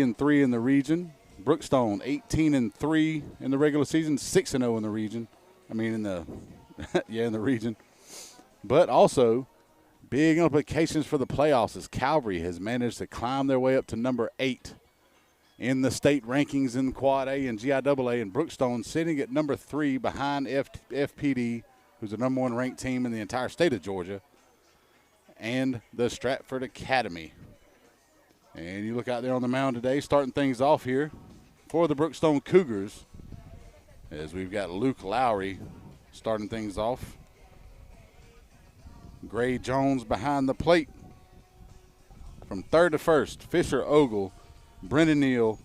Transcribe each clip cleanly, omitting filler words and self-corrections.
and 3 in the region. Brookstone 18 and 3 in the regular season, 6 and 0 in the region. I mean in the in the region. But also big implications for the playoffs as Calvary has managed to climb their way up to number 8 in the state rankings in Quad A and GIAA, and Brookstone sitting at number 3 behind FPD, who's the number 1 ranked team in the entire state of Georgia, and the Stratford Academy. And you look out there on the mound today, starting things off here for the Brookstone Cougars, as we've got Luke Lowry starting things off. Gray Jones behind the plate. From third to first, Fisher Ogle, Brendan Neal,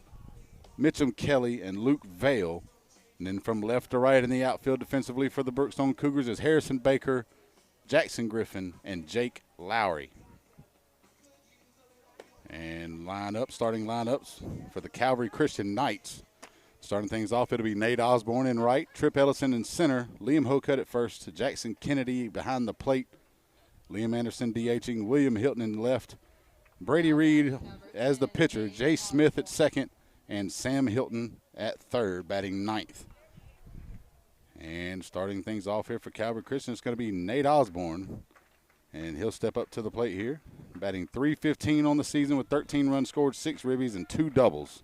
Mitchum Kelly, and Luke Vale. And then from left to right in the outfield defensively for the Brookstone Cougars is Harrison Baker, Jackson Griffin, and Jake Lowry. And starting lineups for the Calvary Christian Knights. Starting things off, it'll be Nate Osborne in right, Trip Ellison in center, Liam Hocutt at first, Jackson Kennedy behind the plate, Liam Anderson DHing, William Hilton in left, Brady Reed as the pitcher, Jay Smith at second, and Sam Hilton at third, batting ninth. And starting things off here for Calvary Christian, it's going to be Nate Osborne, and he'll step up to the plate here, batting .315 on the season with 13 runs scored, 6 ribbies, and 2 doubles.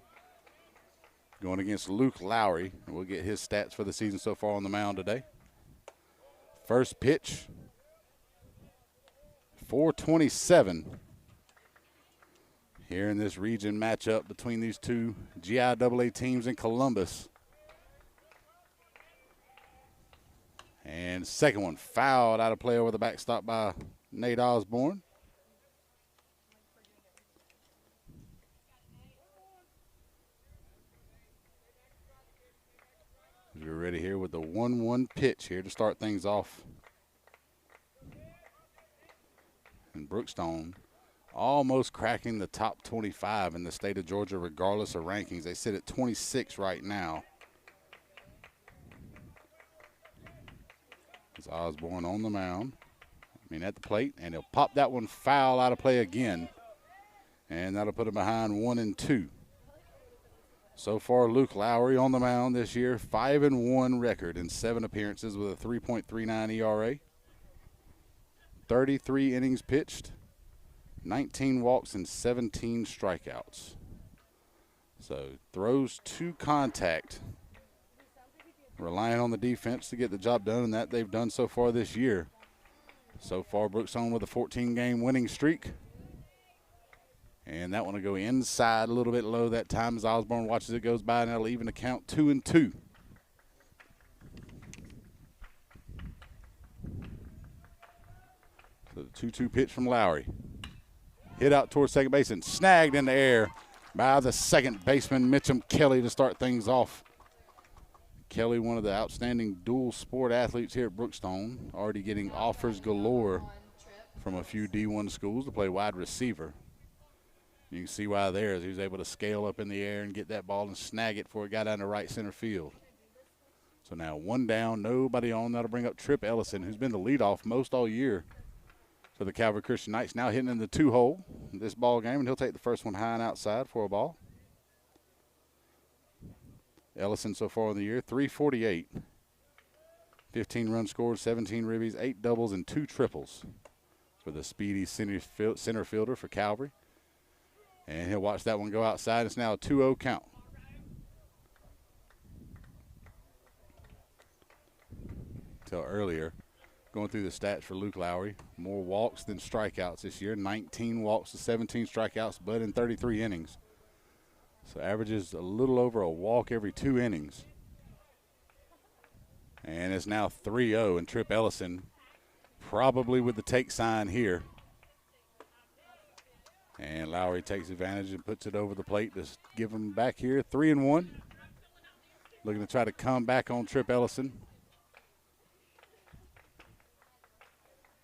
Going against Luke Lowry, and we'll get his stats for the season so far on the mound today. First pitch, 427. Here in this region matchup between these two GIAA teams in Columbus. And second one fouled out of play over the backstop by Nate Osborne. We're ready here with the 1-1 pitch here to start things off. And Brookstone almost cracking the top 25 in the state of Georgia regardless of rankings. They sit at 26 right now. It's Osborne on the mound. At the plate, and he'll pop that one foul out of play again. And that'll put him behind 1-2. So far, Luke Lowry on the mound this year, 5-1 record in 7 appearances with a 3.39 ERA. 33 innings pitched, 19 walks, and 17 strikeouts. So throws to contact, relying on the defense to get the job done, and that they've done so far this year. So far, Brookstone with a 14-game winning streak. And that one will go inside a little bit low that time as Osborne watches it goes by, and that'll even the count 2-2. So the 2-2 pitch from Lowry. Hit out towards second base and snagged in the air by the second baseman, Mitchum Kelly, to start things off. Kelly, one of the outstanding dual sport athletes here at Brookstone, already getting offers galore from a few D1 schools to play wide receiver. You can see why there is he was able to scale up in the air and get that ball and snag it before it got down to right center field. So now 1 down, nobody on. That'll bring up Trip Ellison, who's been the leadoff most all year for the Calvary Christian Knights, now hitting in the 2-hole this ball game, and he'll take the first one high and outside for a ball. Ellison so far in the year, 348. 15 runs scored, 17 ribbies, 8 doubles, and 2 triples for the speedy center fielder for Calvary. And he'll watch that one go outside. It's now a 2-0 count. Till earlier, going through the stats for Luke Lowry, more walks than strikeouts this year. 19 walks to 17 strikeouts, but in 33 innings. So averages a little over a walk every 2 innings. And it's now 3-0, and Trip Ellison probably with the take sign here. And Lowry takes advantage and puts it over the plate to give him back here, 3-1. Looking to try to come back on Trip Ellison.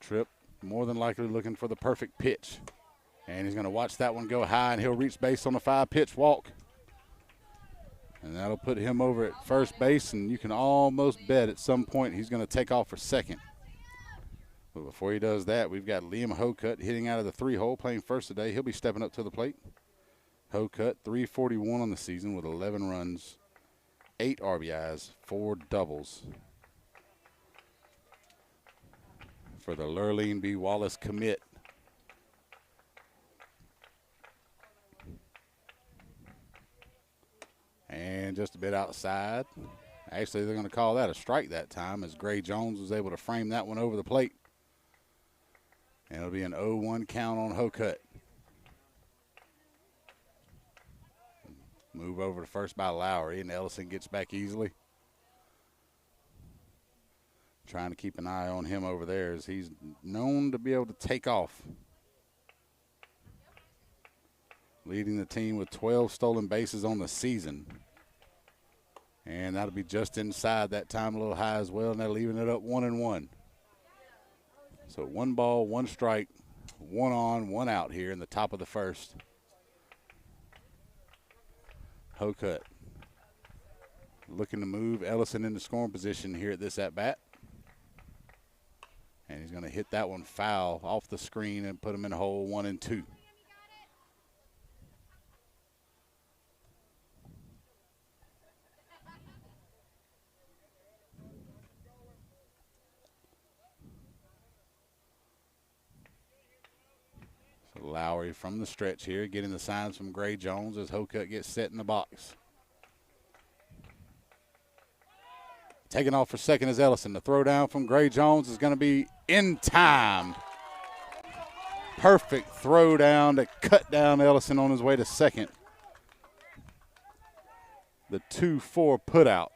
Trip more than likely looking for the perfect pitch. And he's going to watch that one go high, and he'll reach base on a 5-pitch walk. And that'll put him over at first base, and you can almost bet at some point he's going to take off for second. But before he does that, we've got Liam Hocutt hitting out of the 3-hole, playing first today. He'll be stepping up to the plate. Hocutt, 341 on the season with 11 runs, 8 RBIs, 4 doubles. For the Lurleen B. Wallace commit. And just a bit outside. Actually, they're going to call that a strike that time as Gray Jones was able to frame that one over the plate. And it'll be an 0-1 count on Hocutt. Move over to first by Lowry, and Ellison gets back easily. Trying to keep an eye on him over there as he's known to be able to take off. Leading the team with 12 stolen bases on the season. And that'll be just inside that time, a little high as well, and they're leaving it up 1-1. So 1 ball, 1 strike, 1 on, 1 out here in the top of the first. Hocutt looking to move Ellison into scoring position here at this at-bat. And he's going to hit that one foul off the screen and put him in a hole 1-2. So Lowry from the stretch here, getting the signs from Gray Jones as Hocutt gets set in the box. Taking off for second is Ellison. The throw down from Gray Jones is going to be in time. Perfect throw down to cut down Ellison on his way to second. The 2-4 put out.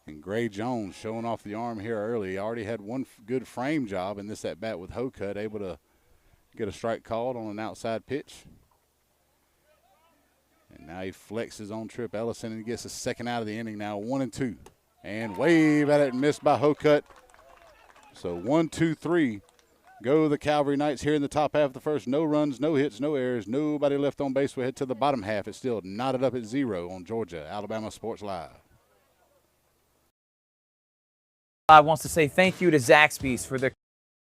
And Gray Jones showing off the arm here early. He already had one good frame job in this at-bat with Hocutt, able to get a strike called on an outside pitch. And now he flexes on Trip Ellison and gets a second out of the inning now, 1-2. And wave at it and missed by Hocutt. So 1-2-3 go the Calvary Knights here in the top half of the first. No runs, no hits, no errors, nobody left on base. We head to the bottom half. It's still knotted up at 0 on Georgia Alabama Sports Live. I want to say thank you to Zaxby's for their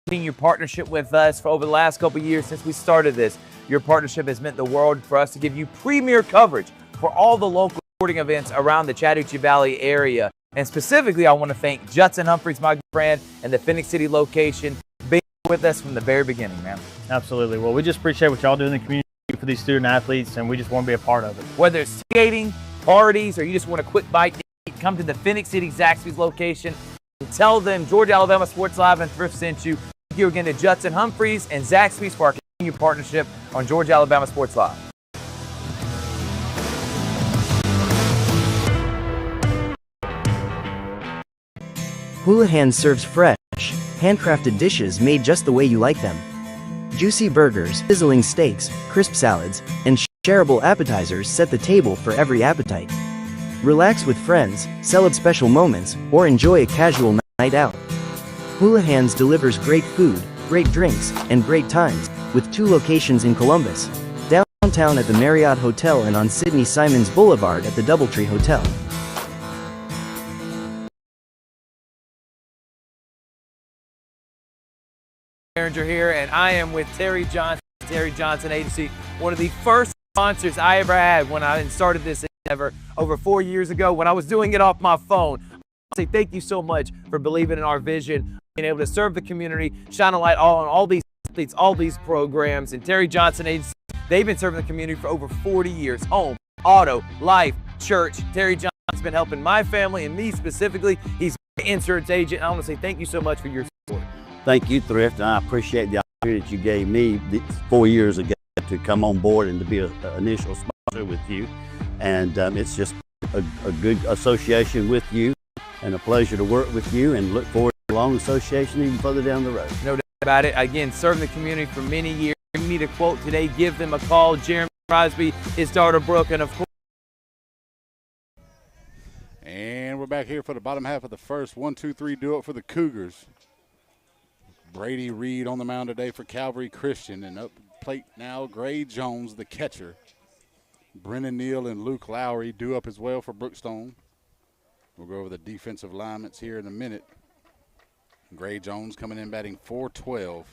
continued partnership with us for over the last couple of years since we started this. Your partnership has meant the world for us to give you premier coverage for all the local sporting events around the Chattahoochee Valley area. And specifically, I want to thank Judson Humphreys, my good friend, and the Phoenix City location being with us from the very beginning, man. Absolutely. Well, we just appreciate what y'all do in the community for these student athletes, and we just want to be a part of it. Whether it's skating, parties, or you just want a quick bite to eat, come to the Phoenix City Zaxby's location and tell them Georgia Alabama Sports Live and Thrift sent you. Thank you again to Judson Humphreys and Zaxby's for our continued partnership on Georgia Alabama Sports Live. Houlihan serves fresh, handcrafted dishes made just the way you like them. Juicy burgers, sizzling steaks, crisp salads, and shareable appetizers set the table for every appetite. Relax with friends, celebrate special moments, or enjoy a casual night out. Houlihan's delivers great food, great drinks, and great times, with 2 locations in Columbus, downtown at the Marriott Hotel and on Sidney Simons Boulevard at the Doubletree Hotel. Here, and I am with Terry Johnson, Terry Johnson Agency, one of the first sponsors I ever had when I started this endeavor over 4 years ago when I was doing it off my phone. I say thank you so much for believing in our vision, being able to serve the community, shine a light on all these athletes, all these programs. And Terry Johnson Agency, they've been serving the community for over 40 years. Home, auto, life, church. Terry Johnson's been helping my family and me specifically. He's my insurance agent. I want to say thank you so much for your support. Thank you, Thrift, and I appreciate the opportunity that you gave me 4 years ago to come on board and to be an initial sponsor with you. And it's just a good association with you and a pleasure to work with you, and look forward to a long association even further down the road. No doubt about it. Again, serving the community for many years. If you need a quote today, give them a call. Jeremy Crosby, his daughter Brooke, and of course. And we're back here for the bottom half of the first. 1-2-3 do it for the Cougars. Brady Reed on the mound today for Calvary Christian, and up plate now Gray Jones, the catcher. Brennan Neal and Luke Lowry due up as well for Brookstone. We'll go over the defensive alignments here in a minute. Gray Jones coming in batting .412,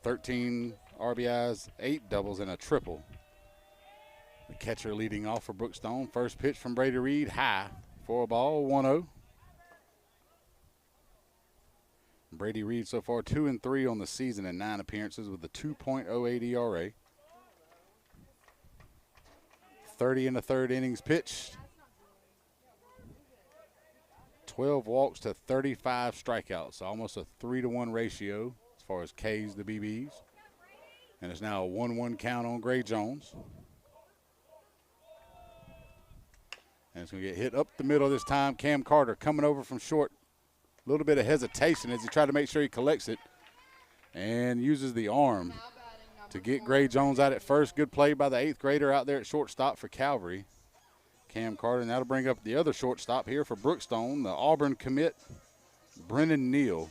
13 RBIs, 8 doubles, and a triple. The catcher leading off for Brookstone. First pitch from Brady Reed, high for a ball, 1-0. Brady Reed so far 2-3 on the season in 9 appearances with a 2.08 ERA. 30 in the third innings pitched. 12 walks to 35 strikeouts, almost a 3-to-1 ratio as far as Ks to BBs. And it's now a 1-1 count on Gray Jones. And it's going to get hit up the middle this time. Cam Carter coming over from short. A little bit of hesitation as he tried to make sure he collects it and uses the arm to get Gray Jones out at first. Good play by the 8th grader out there at shortstop for Calvary. Cam Carter, and that'll bring up the other shortstop here for Brookstone, the Auburn commit, Brennan Neal.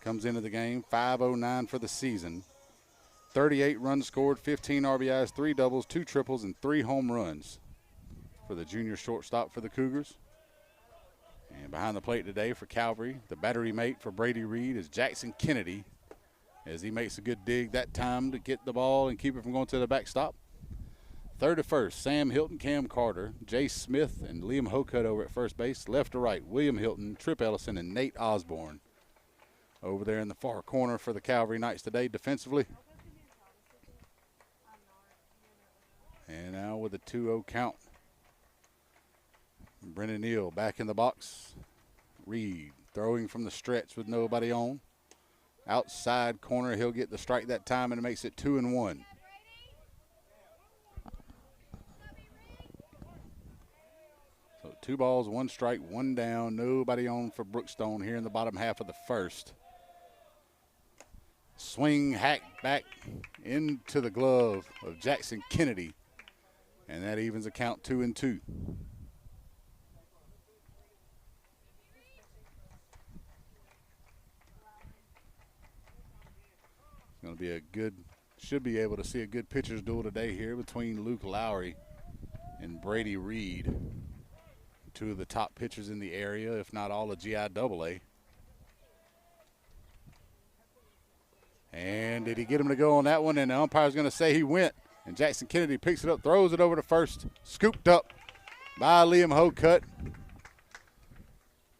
Comes into the game, 5:09 for the season. 38 runs scored, 15 RBIs, 3 doubles, 2 triples, and 3 home runs for the junior shortstop for the Cougars. And behind the plate today for Calvary, the battery mate for Brady Reed is Jackson Kennedy, as he makes a good dig that time to get the ball and keep it from going to the backstop. Third to first, Sam Hilton, Cam Carter, Jay Smith, and Liam Hocutt over at first base. Left to right, William Hilton, Trip Ellison, and Nate Osborne over there in the far corner for the Calvary Knights today defensively. And now with a 2-0 count, Brennan Neal back in the box. Reed throwing from the stretch with nobody on. Outside corner, he'll get the strike that time, and it makes it 2-1. So 2 balls, 1 strike, 1 down. Nobody on for Brookstone here in the bottom half of the first. Swing, hack back into the glove of Jackson Kennedy, and that evens the count 2-2. Going to be a good, should be able to see a good pitcher's duel today here between Luke Lowry and Brady Reed. 2 of the top pitchers in the area, if not all of GIAA. And did he get him to go on that one? And the umpire's going to say he went. And Jackson Kennedy picks it up, throws it over to first, scooped up by Liam Hocutt.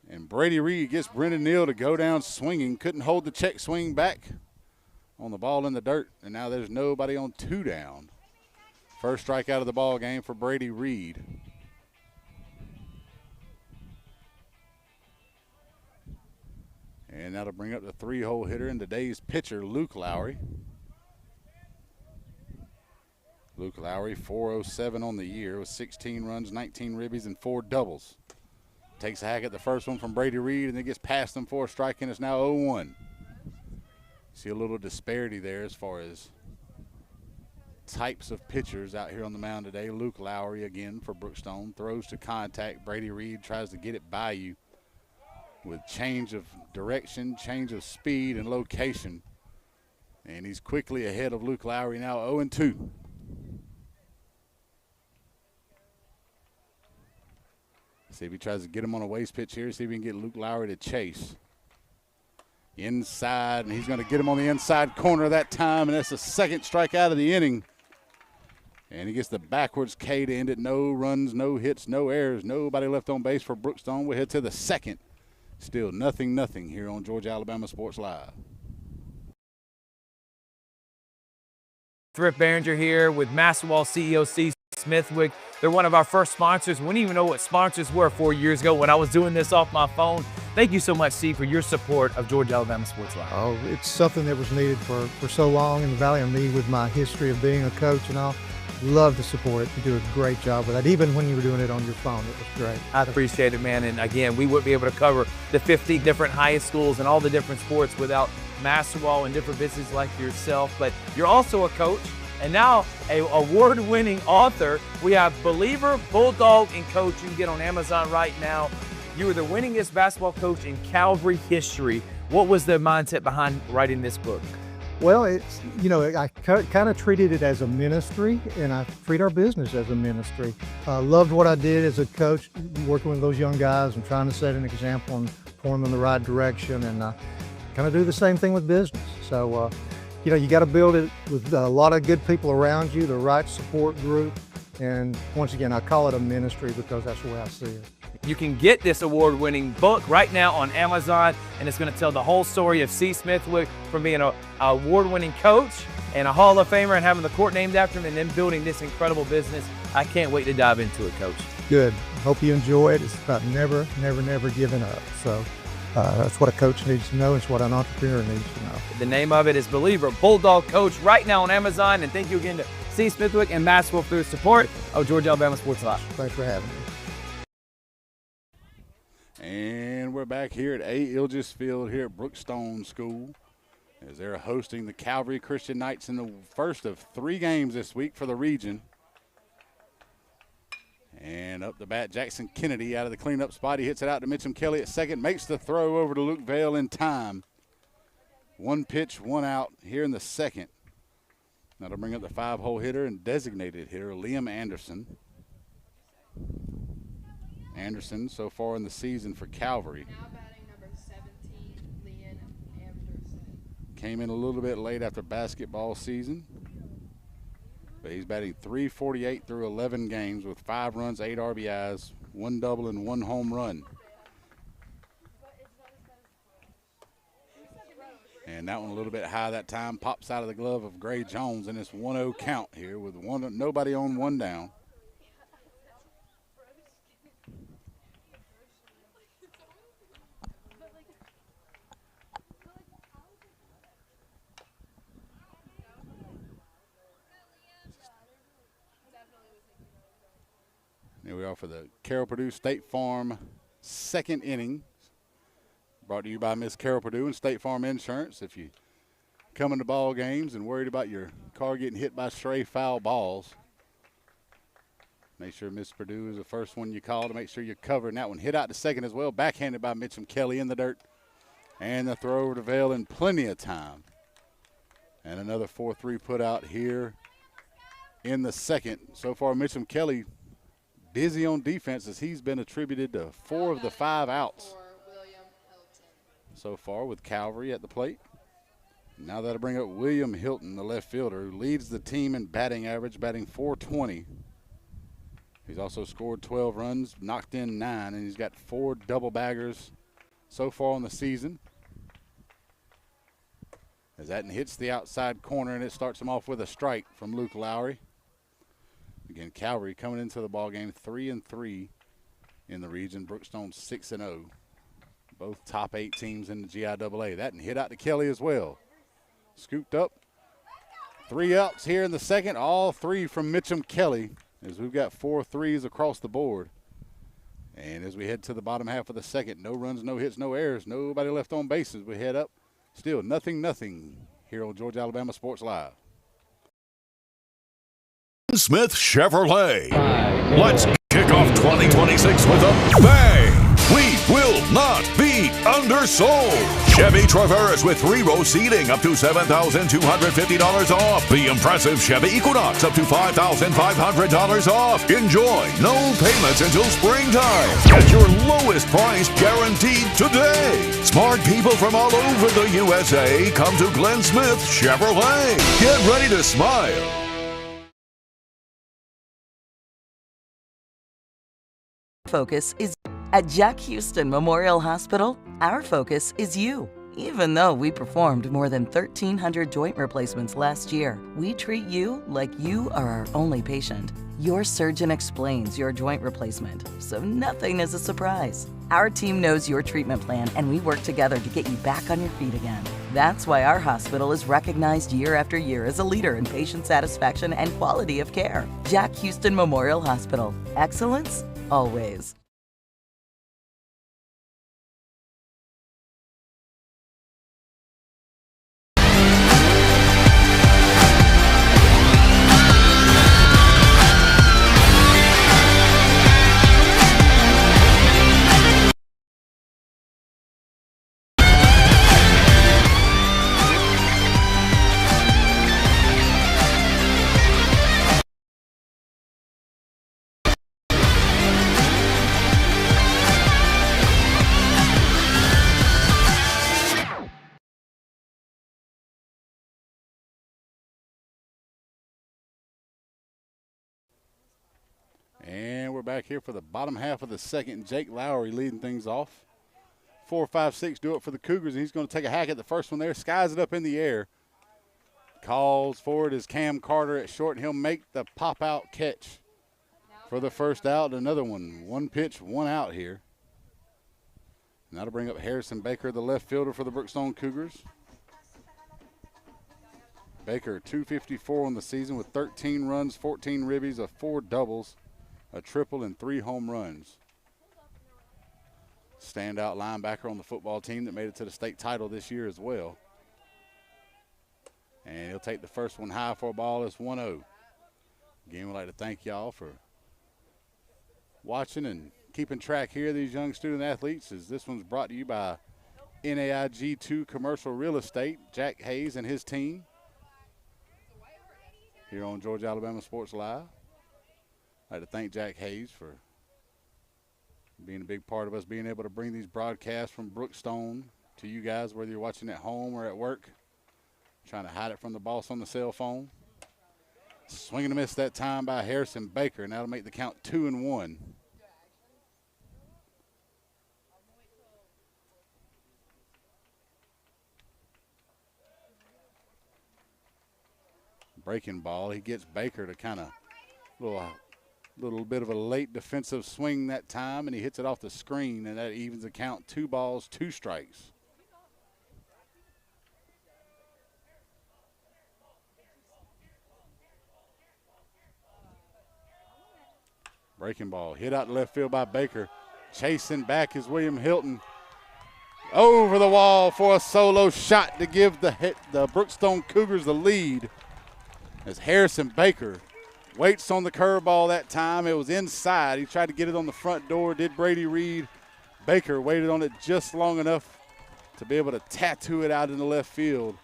And Brady Reed gets Brendan Neal to go down swinging. Couldn't hold the check swing back on the ball in the dirt, and now there's nobody on 2 down. First strikeout of the ball game for Brady Reed. And that'll bring up the 3-hole hitter and today's pitcher, Luke Lowry. Luke Lowry, 407 on the year with 16 runs, 19 ribbies, and 4 doubles. Takes a hack at the first one from Brady Reed and then gets past him for a strike, and it's now 0-1. See a little disparity there as far as types of pitchers out here on the mound today. Luke Lowry again for Brookstone throws to contact. Brady Reed tries to get it by you with change of direction, change of speed, and location. And he's quickly ahead of Luke Lowry now, 0-2. See if he tries to get him on a waste pitch here. See if he can get Luke Lowry to chase. Inside, and he's going to get him on the inside corner that time, and that's the second strikeout of the inning. And he gets the backwards K to end it. No runs, no hits, no errors. Nobody left on base for Brookstone. We'll head to the second. Still 0-0 here on Georgia Alabama Sports Live. Thrift Behringer here with Masterwall CEO C. Smithwick. They're one of our first sponsors. We didn't even know what sponsors were 4 years ago when I was doing this off my phone. Thank you so much, Steve, for your support of Georgia Alabama Sports Live. Oh, it's something that was needed for so long in the Valley, and me with my history of being a coach and all. Love to support it. You do a great job with that. Even when you were doing it on your phone, it was great. I appreciate it, man. And again, we wouldn't be able to cover the 50 different high schools and all the different sports without Masterwall and different businesses like yourself. But you're also a coach and now a award-winning author. We have Believer, Bulldog, and Coach. You can get on Amazon right now. You were the winningest basketball coach in Calvary history. What was the mindset behind writing this book? Well, it's, you know, I kind of treated it as a ministry, and I treat our business as a ministry. Loved what I did as a coach, working with those young guys and trying to set an example and point them in the right direction, and kind of do the same thing with business. So you know, you got to build it with a lot of good people around you, the right support group. And once again, I call it a ministry because that's the way I see it. You can get this award-winning book right now on Amazon, and it's going to tell the whole story of C. Smithwick from being an award-winning coach and a Hall of Famer and having the court named after him and then building this incredible business. I can't wait to dive into it, Coach. Good. Hope you enjoy it. It's about never giving up. So that's what a coach needs to know. It's what an entrepreneur needs to know. The name of it is Believer Bulldog Coach right now on Amazon. And thank you again to C. Smithwick and Maxwell for their support of Georgia Alabama Sports Live. Thanks for having me. And we're back here at A. Ilgis Field here at Brookstone School as they're hosting the Calvary Christian Knights in the first of 3 games this week for the region. And up the bat, Jackson Kennedy out of the cleanup spot. He hits it out to Mitchum Kelly at second, makes the throw over to Luke Vale in time. 1 pitch, 1 out here in the second. That'll bring up the 5-hole hitter and designated hitter, Liam Anderson. Anderson so far in the season for Calvary. Now batting number 17, Liam Anderson. Came in a little bit late after basketball season. But he's batting .348 through 11 games with 5 runs, 8 RBIs, 1 double, and 1 home run. And that one a little bit high that time. Pops out of the glove of Gray Jones, and it's 1-0 count here with nobody on, 1 down. Here we are for the Carroll Purdue State Farm second inning. Brought to you by Miss Carroll Purdue and State Farm Insurance. If you come into ball games and worried about your car getting hit by stray foul balls, make sure Miss Purdue is the first one you call to make sure you're covering that one. Hit out to second as well. Backhanded by Mitchum Kelly in the dirt. And the throw over to Vale in plenty of time. And another 4-3 put out here in the second. So far, Mitchum Kelly busy on defense as he's been attributed to 4 of the 5 outs so far with Calvary at the plate. Now that'll bring up William Hilton, the left fielder, who leads the team in batting average, batting .420. He's also scored 12 runs, knocked in 9, and he's got 4 double baggers so far on the season. As that hits the outside corner, and it starts him off with a strike from Luke Lowry. Again, Calvary coming into the ball game 3-3 in the region. Brookstone 6-0. Both top 8 teams in the GIAA. That hit out to Kelly as well. Scooped up. 3 outs here in the second. All 3 from Mitchum Kelly as we've got 4 threes across the board. And as we head to the bottom half of the second, no runs, no hits, no errors, nobody left on bases. We head up. Still nothing here on Georgia Alabama Sports Live. Smith Chevrolet. Let's kick off 2026 with a bang. We will not be undersold. Chevy Traverse with 3-row seating up to $7,250 off. The impressive Chevy Equinox up to $5,500 off. Enjoy no payments until springtime. Get your lowest price guaranteed today. Smart people from all over the USA come to Glenn Smith Chevrolet. Get ready to smile. Focus is at Jack Houston Memorial Hospital. Our focus is you. Even though we performed more than 1,300 joint replacements last year, we treat you like you are our only patient. Your surgeon explains your joint replacement, so nothing is a surprise. Our team knows your treatment plan, and we work together to get you back on your feet again. That's why our hospital is recognized year after year as a leader in patient satisfaction and quality of care. Jack Houston Memorial Hospital. Excellence, always. And we're back here for the bottom half of the second. Jake Lowry leading things off. 4, 5, 6 do it for the Cougars, and he's going to take a hack at the first one there. Skies it up in the air. Calls forward is Cam Carter at short, and he'll make the pop-out catch for the first out. Another one. One pitch, one out here. And that'll bring up Harrison Baker, the left fielder for the Brookstone Cougars. Baker, 254 on the season with 13 runs, 14 ribbies, 4 doubles, a triple, and 3 home runs. Standout linebacker on the football team that made it to the state title this year as well. And he'll take the first one high for a ball. It's 1-0. Again, we'd like to thank y'all for watching and keeping track here of these young student athletes, as this one's brought to you by NAIG2 Commercial Real Estate, Jack Hayes and his team, here on Georgia Alabama Sports Live. I'd like to thank Jack Hayes for being a big part of us being able to bring these broadcasts from Brookstone to you guys, whether you're watching at home or at work, trying to hide it from the boss on the cell phone. Swing and a miss that time by Harrison Baker, and that'll make the count 2-1. Breaking ball. He gets Baker to kind of little bit of a late defensive swing that time, and he hits it off the screen, and that evens the count. 2 balls, 2 strikes. Breaking ball hit out to left field by Baker. Chasing back is William Hilton. Over the wall for a solo shot to give the Brookstone Cougars the lead, as Harrison Baker waits on the curveball that time. It was inside. He tried to get it on the front door. Did Brady Reed. Baker waited on it just long enough to be able to tattoo it out in the left field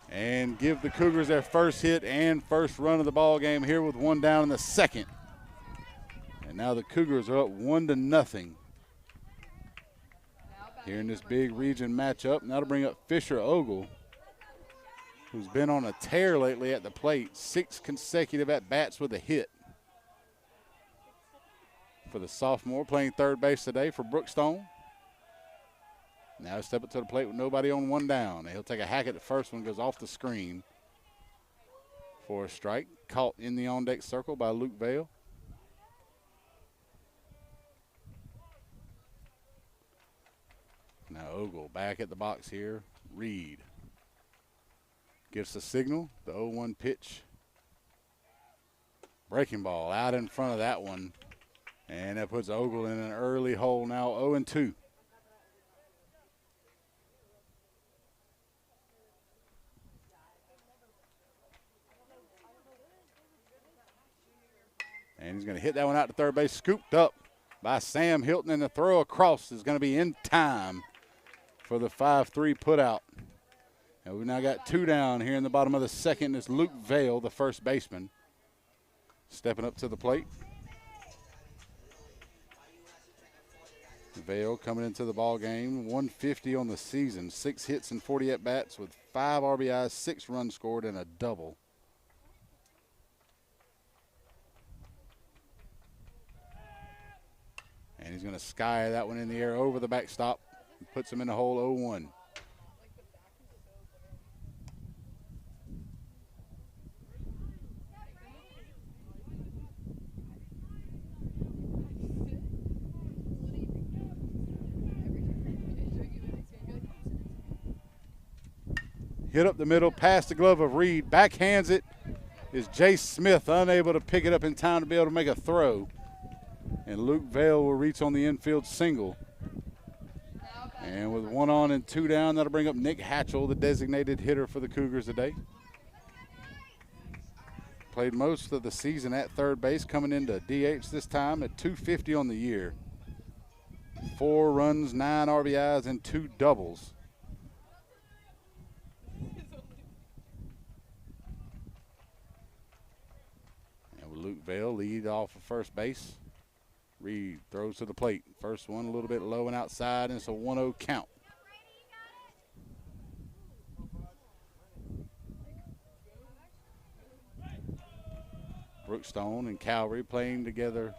and give the Cougars their first hit and first run of the ball game here with 1 down in the second. And now the Cougars are up 1-0 here in this big region matchup. And that'll bring up Fisher Ogle, who's been on a tear lately at the plate. 6 consecutive at-bats with a hit for the sophomore, playing third base today for Brookstone. Now he'll step up to the plate with nobody on 1 down. He'll take a hack at the first one, goes off the screen for a strike. Caught in the on-deck circle by Luke Vale. Now Ogle back at the box here. Reed gets the signal, the 0-1 pitch. Breaking ball out in front of that one. And that puts Ogle in an early hole now, 0-2. And he's going to hit that one out to third base, scooped up by Sam Hilton, and the throw across is going to be in time for the 5-3 putout. And we've now got 2 down here in the bottom of the second. It's Luke Vale, the first baseman, stepping up to the plate. Vale coming into the ball game, 150 on the season, 6 hits and 40 at-bats with 5 RBIs, 6 runs scored, and a double. And he's going to sky that one in the air over the backstop. Puts him in the hole, 0-1. Hit up the middle, past the glove of Reed. Backhands it is Jace Smith, unable to pick it up in time to be able to make a throw. And Luke Vale will reach on the infield single. And with 1 on and 2 down, that'll bring up Nick Hatchell, the designated hitter for the Cougars today. Played most of the season at third base, coming into DH this time at 250 on the year. 4 runs, 9 RBIs, and 2 doubles. And with Luke Vale lead off of first base, Reed throws to the plate. First one a little bit low and outside, and it's a 1-0 count. Brookstone and Calvary playing together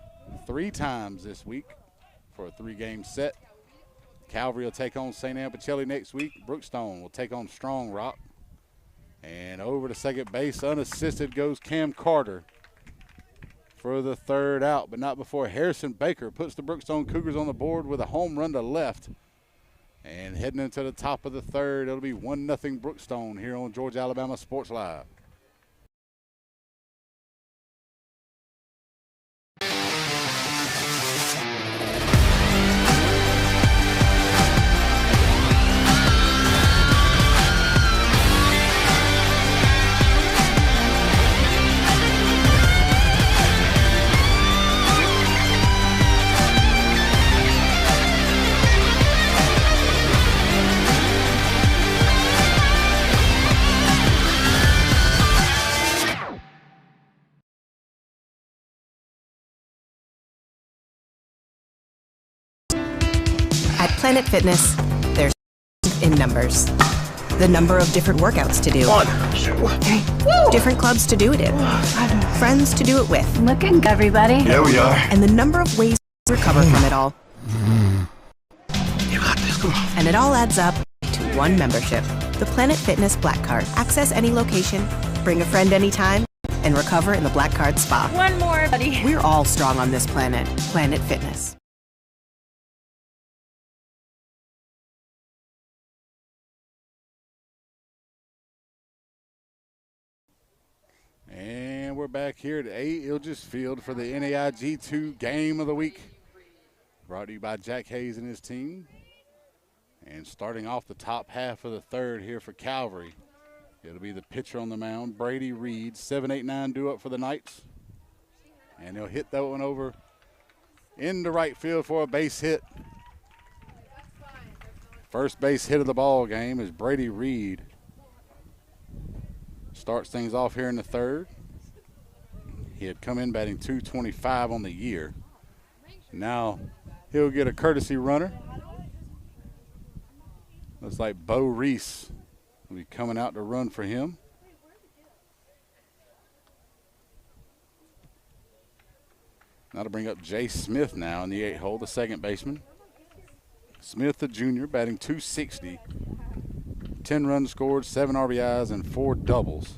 3 times this week for a 3-game set. Calvary will take on St. Anne Pacelli next week. Brookstone will take on Strong Rock. And over to second base, unassisted, goes Cam Carter for the 3rd out, but not before Harrison Baker puts the Brookstone Cougars on the board with a home run to left. And heading into the top of the 3rd, it'll be 1-0 Brookstone here on Georgia Alabama Sports Live. At Planet Fitness, there's in numbers. The number of different workouts to do. 1, 2, 3. Different clubs to do it in. Friends to do it with. Looking good, everybody. Yeah, we are. And the number of ways to recover from it all. You got this, come on. And it all adds up to one membership. The Planet Fitness Black Card. Access any location, bring a friend anytime, and recover in the Black Card Spa. One more, buddy. We're all strong on this planet. Planet Fitness. And we're back here at A. Ilges Field for the NAIG 2 game of the week. Brought to you by Jack Hayes and his team. And starting off the top half of the 3rd here for Calvary, it'll be the pitcher on the mound, Brady Reed. 7-8-9 due up for the Knights. And he'll hit that one over into right field for a base hit. First base hit of the ball game is Brady Reed. Starts things off here in the 3rd. He had come in batting .225 on the year. Now he'll get a courtesy runner. Looks like Bo Reese will be coming out to run for him. Now to bring up Jay Smith now in the 8 hole, the second baseman. Smith, the junior, batting .260. 10 runs scored, 7 RBIs, and 4 doubles.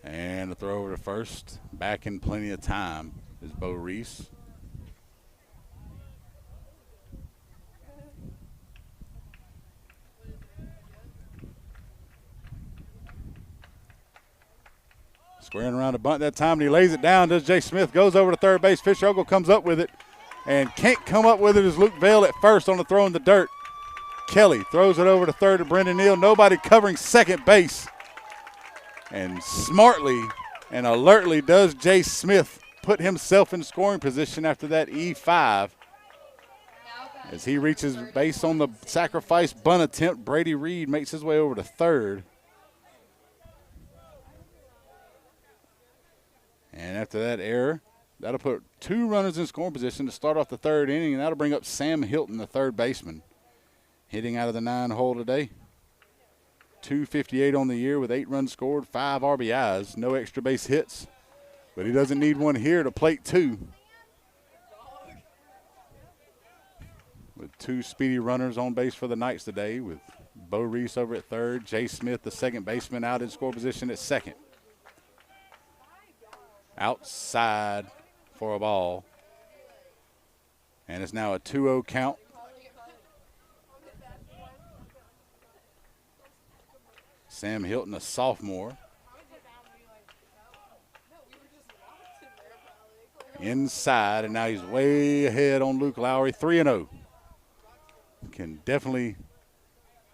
And a throw over to first. Back in plenty of time is Bo Reese. Squaring around a bunt that time, and he lays it down. Does Jay Smith, goes over to third base. Fisher Ogle comes up with it. And can't come up with it is Luke Vail at first on the throw in the dirt. Kelly throws it over to third to Brendan Neal. Nobody covering second base. And smartly and alertly does Jay Smith put himself in scoring position after that E5. As he reaches base on the sacrifice bunt attempt, Brady Reed makes his way over to third. And after that error, that'll put 2 runners in scoring position to start off the 3rd inning, and that'll bring up Sam Hilton, the 3rd baseman, hitting out of the 9 hole today. .258 on the year with 8 runs scored, 5 RBIs, no extra base hits, but he doesn't need one here to plate 2. With 2 speedy runners on base for the Knights today, with Bo Reese over at 3rd, Jay Smith, the 2nd baseman, out in score position at 2nd. Outside for a ball. And it's now a 2-0 count. Sam Hilton, a sophomore. Inside, and now he's way ahead on Luke Lowry, 3-0. Can definitely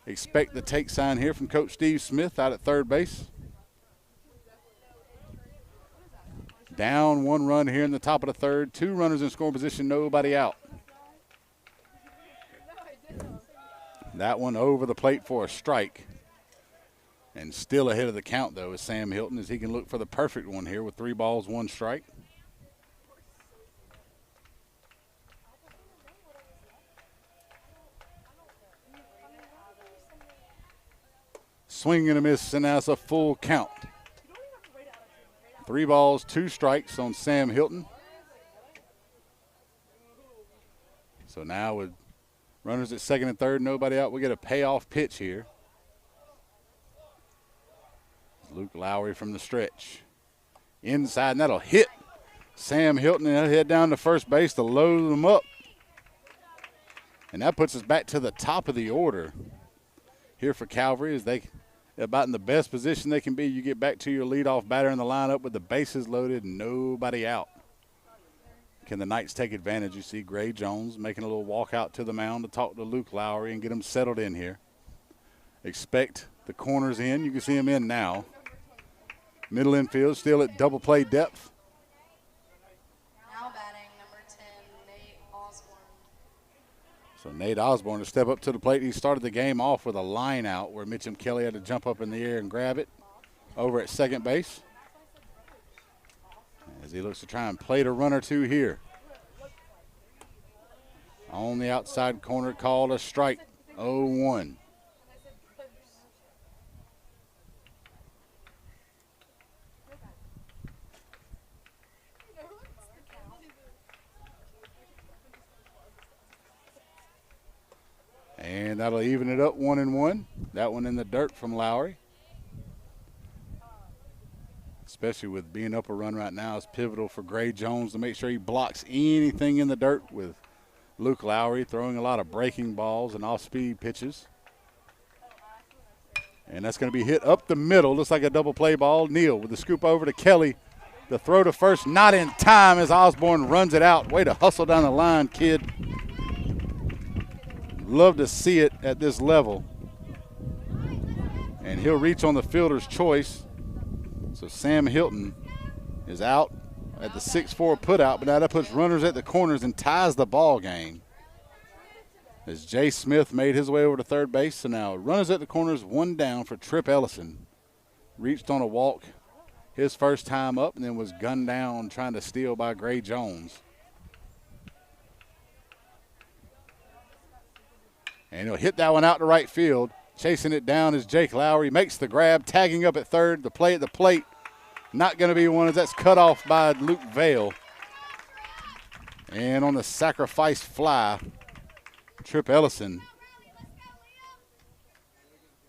expect the take sign here from Coach Steve Smith out at third base. Down 1 run here in the top of the 3rd. 2 runners in scoring position, nobody out. That one over the plate for a strike. And still ahead of the count, though, is Sam Hilton, as he can look for the perfect one here with 3 balls, 1 strike. Swing and a miss, and that's a full count. 3 balls, 2 strikes on Sam Hilton. So now with runners at second and third, nobody out, we get a payoff pitch here. Luke Lowry from the stretch. Inside, and that'll hit Sam Hilton, and he'll head down to first base to load them up. And that puts us back to the top of the order here for Calvary as they're about in the best position they can be. You get back to your leadoff batter in the lineup with the bases loaded and nobody out. Can the Knights take advantage? You see Gray Jones making a little walk out to the mound to talk to Luke Lowry and get him settled in here. Expect the corners in. You can see him in now. Middle infield still at double play depth. Now batting number 10, Nate Osborne. So Nate Osborne to step up to the plate. He started the game off with a line out where Mitchum Kelly had to jump up in the air and grab it over at second base. As he looks to try and plate a run or two here. On the outside corner, called a strike, 0-1. And that'll even it up 1-1. That one in the dirt from Lowry. Especially with being up a run right now, is pivotal for Gray Jones to make sure he blocks anything in the dirt with Luke Lowry throwing a lot of breaking balls and off-speed pitches. And that's going to be hit up the middle. Looks like a double play ball. Neal with the scoop over to Kelly. The throw to first, not in time as Osborne runs it out. Way to hustle down the line, kid. Love to see it at this level. And he'll reach on the fielder's choice. So Sam Hilton is out at the 6-4 putout, but now that puts runners at the corners and ties the ball game. As Jay Smith made his way over to third base, so now runners at the corners, 1 down for Trip Ellison. Reached on a walk his first time up and then was gunned down trying to steal by Gray Jones. And he'll hit that one out to right field. Chasing it down is Jake Lowry. Makes the grab, tagging up at third. The play at the plate. Not going to be one as that's cut off by Luke Vale. And on the sacrifice fly, Trip Ellison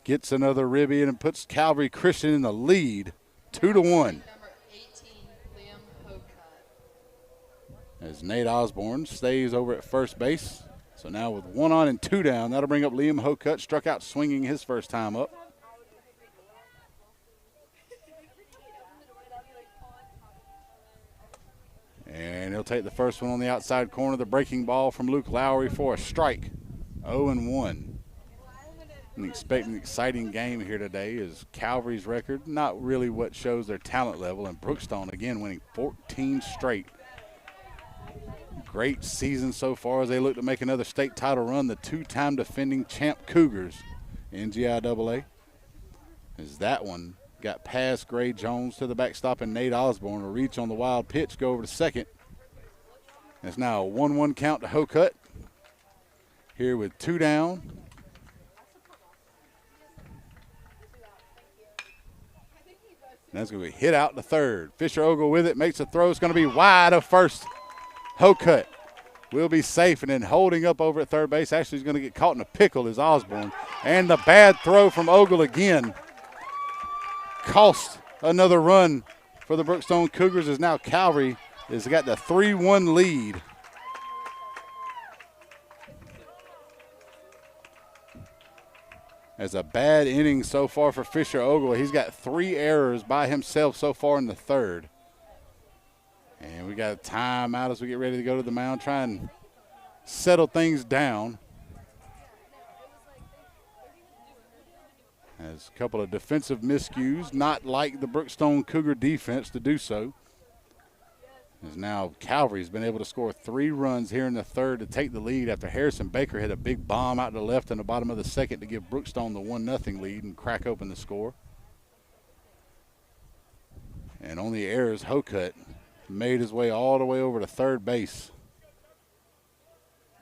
gets another ribby and puts Calvary Christian in the lead, 2-1. Number 18, Liam Hocutt. As Nate Osborne stays over at first base. So now with 1 on and 2 down, that'll bring up Liam Hocutt, struck out swinging his first time up. And he'll take the first one on the outside corner, the breaking ball from Luke Lowry for a strike, 0-1. And expect an exciting game here today is Calvary's record, not really what shows their talent level, and Brookstone again winning 14 straight. Great season so far as they look to make another state title run. The 2-time defending champ Cougars in GIAA. As that one got past Gray Jones to the backstop, and Nate Osborne will reach on the wild pitch, go over to second. It's now a 1-1 count to Hocutt. Here with 2 down. And that's going to be hit out to third. Fisher Ogle with it, makes a throw. It's going to be wide of first. Hocutt will be safe, and then holding up over at third base. Actually, he's going to get caught in a pickle is Osborne. And the bad throw from Ogle again cost another run for the Brookstone Cougars, as now Calvary has got the 3-1 lead. As a bad inning so far for Fisher Ogle. He's got 3 errors by himself so far in the third. And we got a timeout as we get ready to go to the mound, try and settle things down. As a couple of defensive miscues, not like the Brookstone Cougar defense to do so. As now Calvary's been able to score 3 runs here in the third to take the lead after Harrison Baker hit a big bomb out to the left in the bottom of the second to give Brookstone the 1-0 lead and crack open the score. And on the errors, Hocutt made his way all the way over to third base.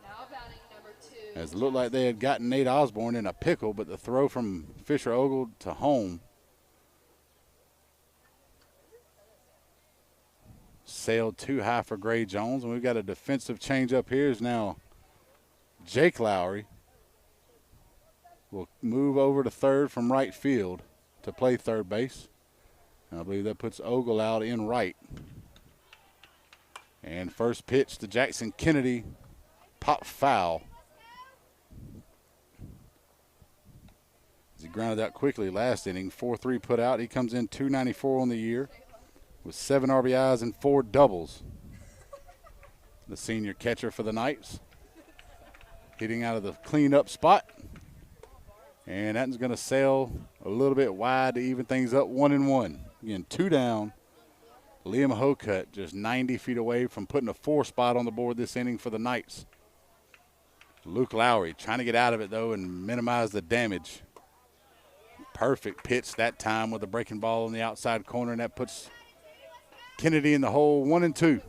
Now batting number 2. As it looked like they had gotten Nate Osborne in a pickle, but the throw from Fisher Ogle to home sailed too high for Gray Jones, and we've got a defensive change up here. Is now Jake Lowry will move over to third from right field to play third base. And I believe that puts Ogle out in right. And first pitch to Jackson Kennedy, pop foul. As he grounded out quickly last inning, 4-3 put out. He comes in 294 on the year with 7 RBIs and 4 doubles. The senior catcher for the Knights, hitting out of the cleanup spot. And that's going to sail a little bit wide to even things up 1-1. Again, 2 down. Liam Hocutt just 90 feet away from putting a 4 spot on the board this inning for the Knights. Luke Lowry trying to get out of it, though, and minimize the damage. Perfect pitch that time with a breaking ball on the outside corner, and that puts Kennedy in the hole, 1-2.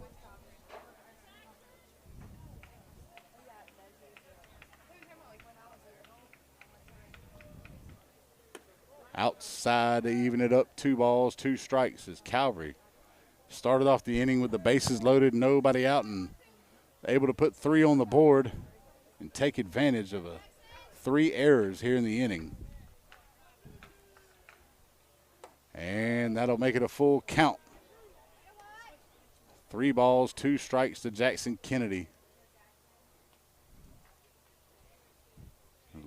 Outside to even it up, 2 balls, 2 strikes as Calvary started off the inning with the bases loaded, nobody out, and able to put 3 on the board and take advantage of 3 errors here in the inning. And that'll make it a full count. 3 balls, 2 strikes to Jackson Kennedy.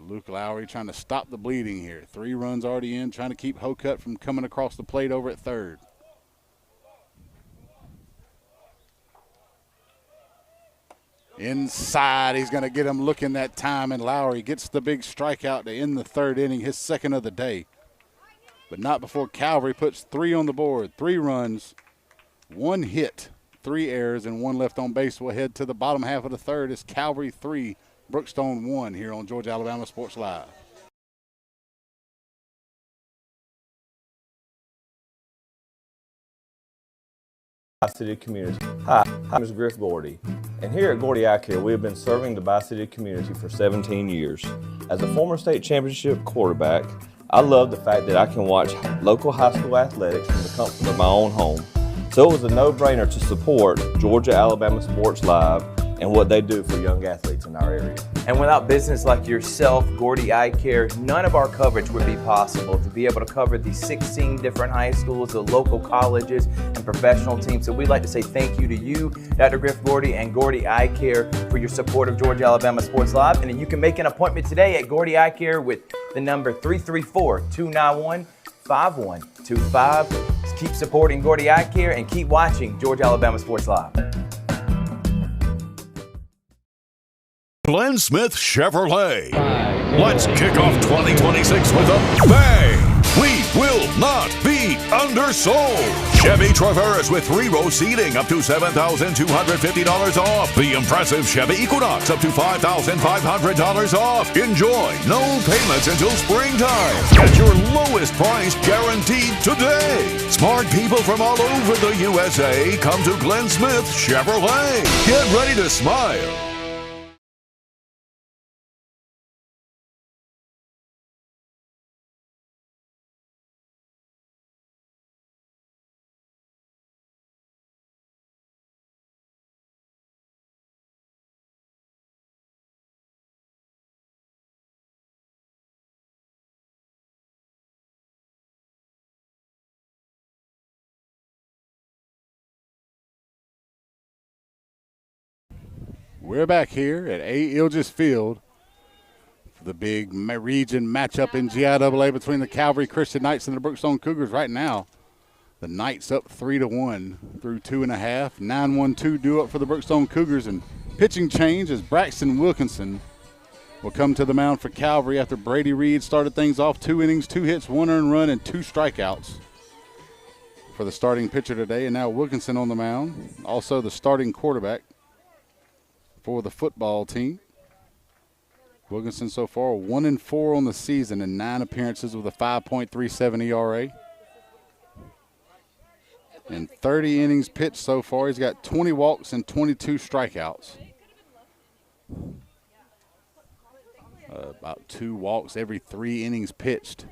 Luke Lowry trying to stop the bleeding here. 3 runs already in, trying to keep Hocutt from coming across the plate over at third. Inside, he's going to get him looking that time, and Lowry gets the big strikeout to end the 3rd inning, his 2nd of the day. But not before Calvary puts 3 on the board, 3 runs, 1 hit, 3 errors, and 1 left on base. We'll head to the bottom half of the 3rd. It's Calvary 3, Brookstone 1 here on Georgia Alabama Sports Live. Bi-City community. Hi, my name is Griff Gordy, and here at Gordy Eye Care, we have been serving the Bi-City community for 17 years. As a former state championship quarterback, I love the fact that I can watch local high school athletics from the comfort of my own home. So it was a no-brainer to support Georgia Alabama Sports Live and what they do for young athletes in our area. And without business like yourself, Gordy Eye Care, none of our coverage would be possible. To be able to cover these 16 different high schools, the local colleges, and professional teams. So we'd like to say thank you to you, Dr. Griff Gordy and Gordy Eye Care, for your support of Georgia Alabama Sports Live. And then you can make an appointment today at Gordy Eye Care with the number 334-291-5125. Keep supporting Gordy Eye Care and keep watching Georgia Alabama Sports Live. Glenn Smith Chevrolet. Let's kick off 2026 with a bang. We will not be undersold. Chevy Traverse with 3-row seating up to $7,250 off. The impressive Chevy Equinox up to $5,500 off. Enjoy no payments until springtime. Get your lowest price guaranteed today. Smart people from all over the USA come to Glenn Smith Chevrolet. Get ready to smile. We're back here at A. Ilges Field for the big region matchup in GIAA between the Calvary Christian Knights and the Brookstone Cougars. Right now, the Knights up 3-1 through 2.5. 9-1-2 due up for the Brookstone Cougars, and pitching change as Braxton Wilkinson will come to the mound for Calvary after Brady Reed started things off. 2 innings, 2 hits, 1 earned run, and 2 strikeouts for the starting pitcher today. And now Wilkinson on the mound, also the starting quarterback for the football team. Wilkinson so far 1-4 on the season in 9 appearances with a 5.37 ERA. In 30 innings pitched so far, he's got 20 walks and 22 strikeouts. About 2 walks every 3 innings pitched.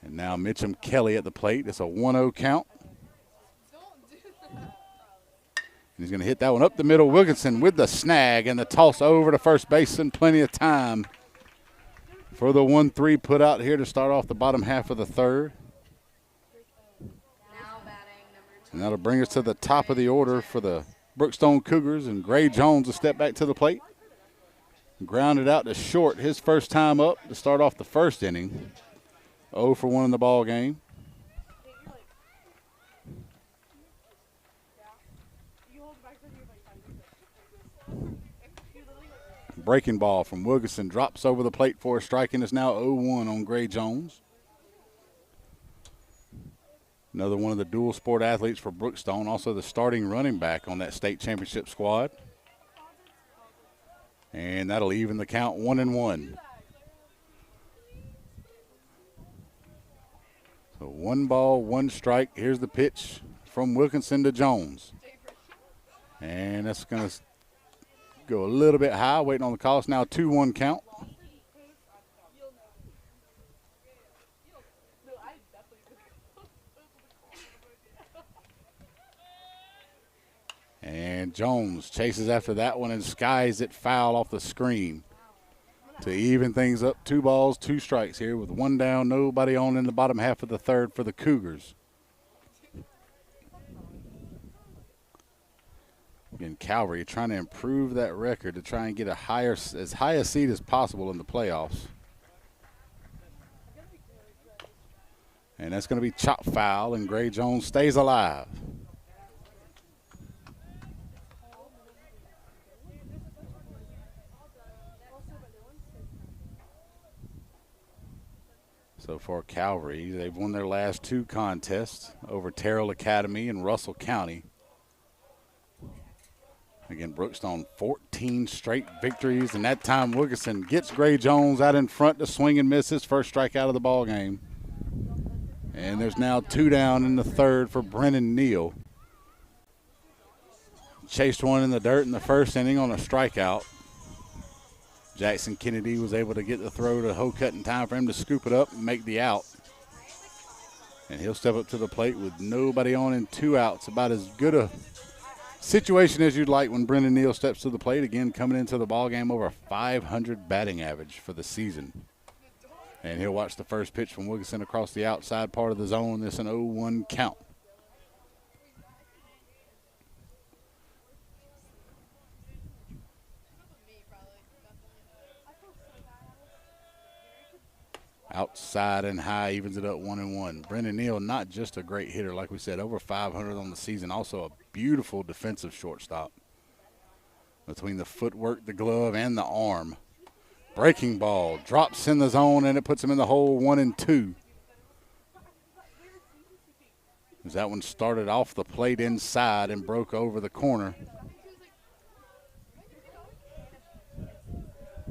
And now Mitchum Kelly at the plate. It's a 1-0 count. And he's going to hit that one up the middle. Wilkinson with the snag and the toss over to first base, and plenty of time for the 1-3 put out here to start off the bottom half of the third. And that'll bring us to the top of the order for the Brookstone Cougars, and Gray Jones will step back to the plate. Grounded out to short his first time up to start off the first inning. 0 for 1 in the ball game. Breaking ball from Wilkinson drops over the plate for a strike, and it's now 0-1 on Gray Jones. Another one of the dual sport athletes for Brookstone, also the starting running back on that state championship squad. And that'll even the count 1-1. So 1 ball, 1 strike. Here's the pitch from Wilkinson to Jones. And that's going to go a little bit high, waiting on the call. It's now 2-1 count. And Jones chases after that one and skies it foul off the screen to even things up. 2 balls, 2 strikes here with 1 down, nobody on in the bottom half of the third for the Cougars. Again, Calvary trying to improve that record to try and get as high a seed as possible in the playoffs. And that's going to be chop foul, and Gray Jones stays alive. So for Calvary, they've won their last 2 contests over Terrell Academy and Russell County. Again, Brookstone 14 straight victories, and that time Wilkinson gets Gray Jones out in front to swing and miss his first strikeout of the ball game. And there's now 2 down in the third for Brennan Neal. Chased one in the dirt in the first inning on a strikeout. Jackson Kennedy was able to get the throw to Hocutt in time for him to scoop it up and make the out. And he'll step up to the plate with nobody on and 2 outs. About as good a situation as you'd like when Brendan Neal steps to the plate. Again, coming into the ballgame over 500 batting average for the season. And he'll watch the first pitch from Wilkinson across the outside part of the zone. This an 0-1 count. Outside and high, evens it up 1-1. Brendan Neal, not just a great hitter, like we said, over 500 on the season, also a beautiful defensive shortstop. Between the footwork, the glove, and the arm. Breaking ball, drops in the zone, and it puts him in the hole 1-2. As that one started off the plate inside and broke over the corner.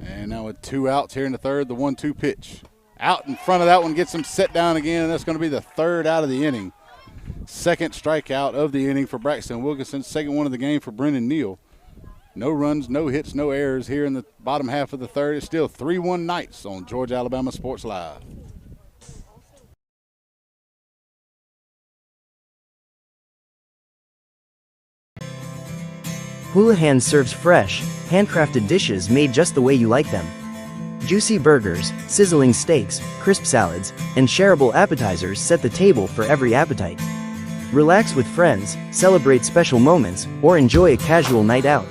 And now with 2 outs here in the third, the 1-2 pitch. Out in front of that one, gets him set down again, and that's going to be the 3rd out of the inning. 2nd strikeout of the inning for Braxton Wilkinson, 2nd one of the game for Brendan Neal. No runs, no hits, no errors here in the bottom half of the third. It's still 3-1 Knights on Georgia Alabama Sports Live. Houlihan serves fresh, handcrafted dishes made just the way you like them. Juicy burgers, sizzling steaks, crisp salads, and shareable appetizers set the table for every appetite. Relax with friends, celebrate special moments, or enjoy a casual night out.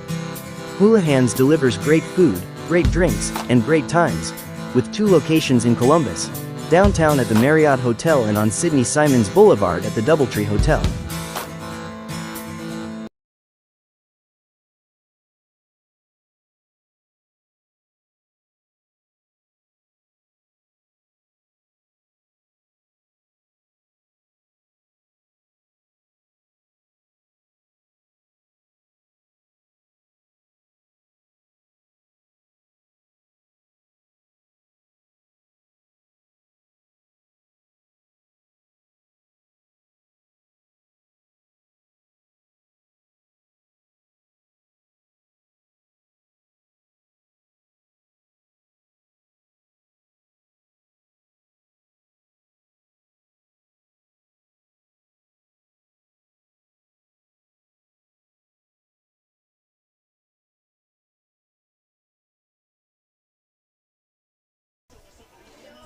Houlihan's delivers great food, great drinks, and great times, with 2 locations in Columbus, downtown at the Marriott Hotel and on Sidney Simons Boulevard at the Doubletree Hotel.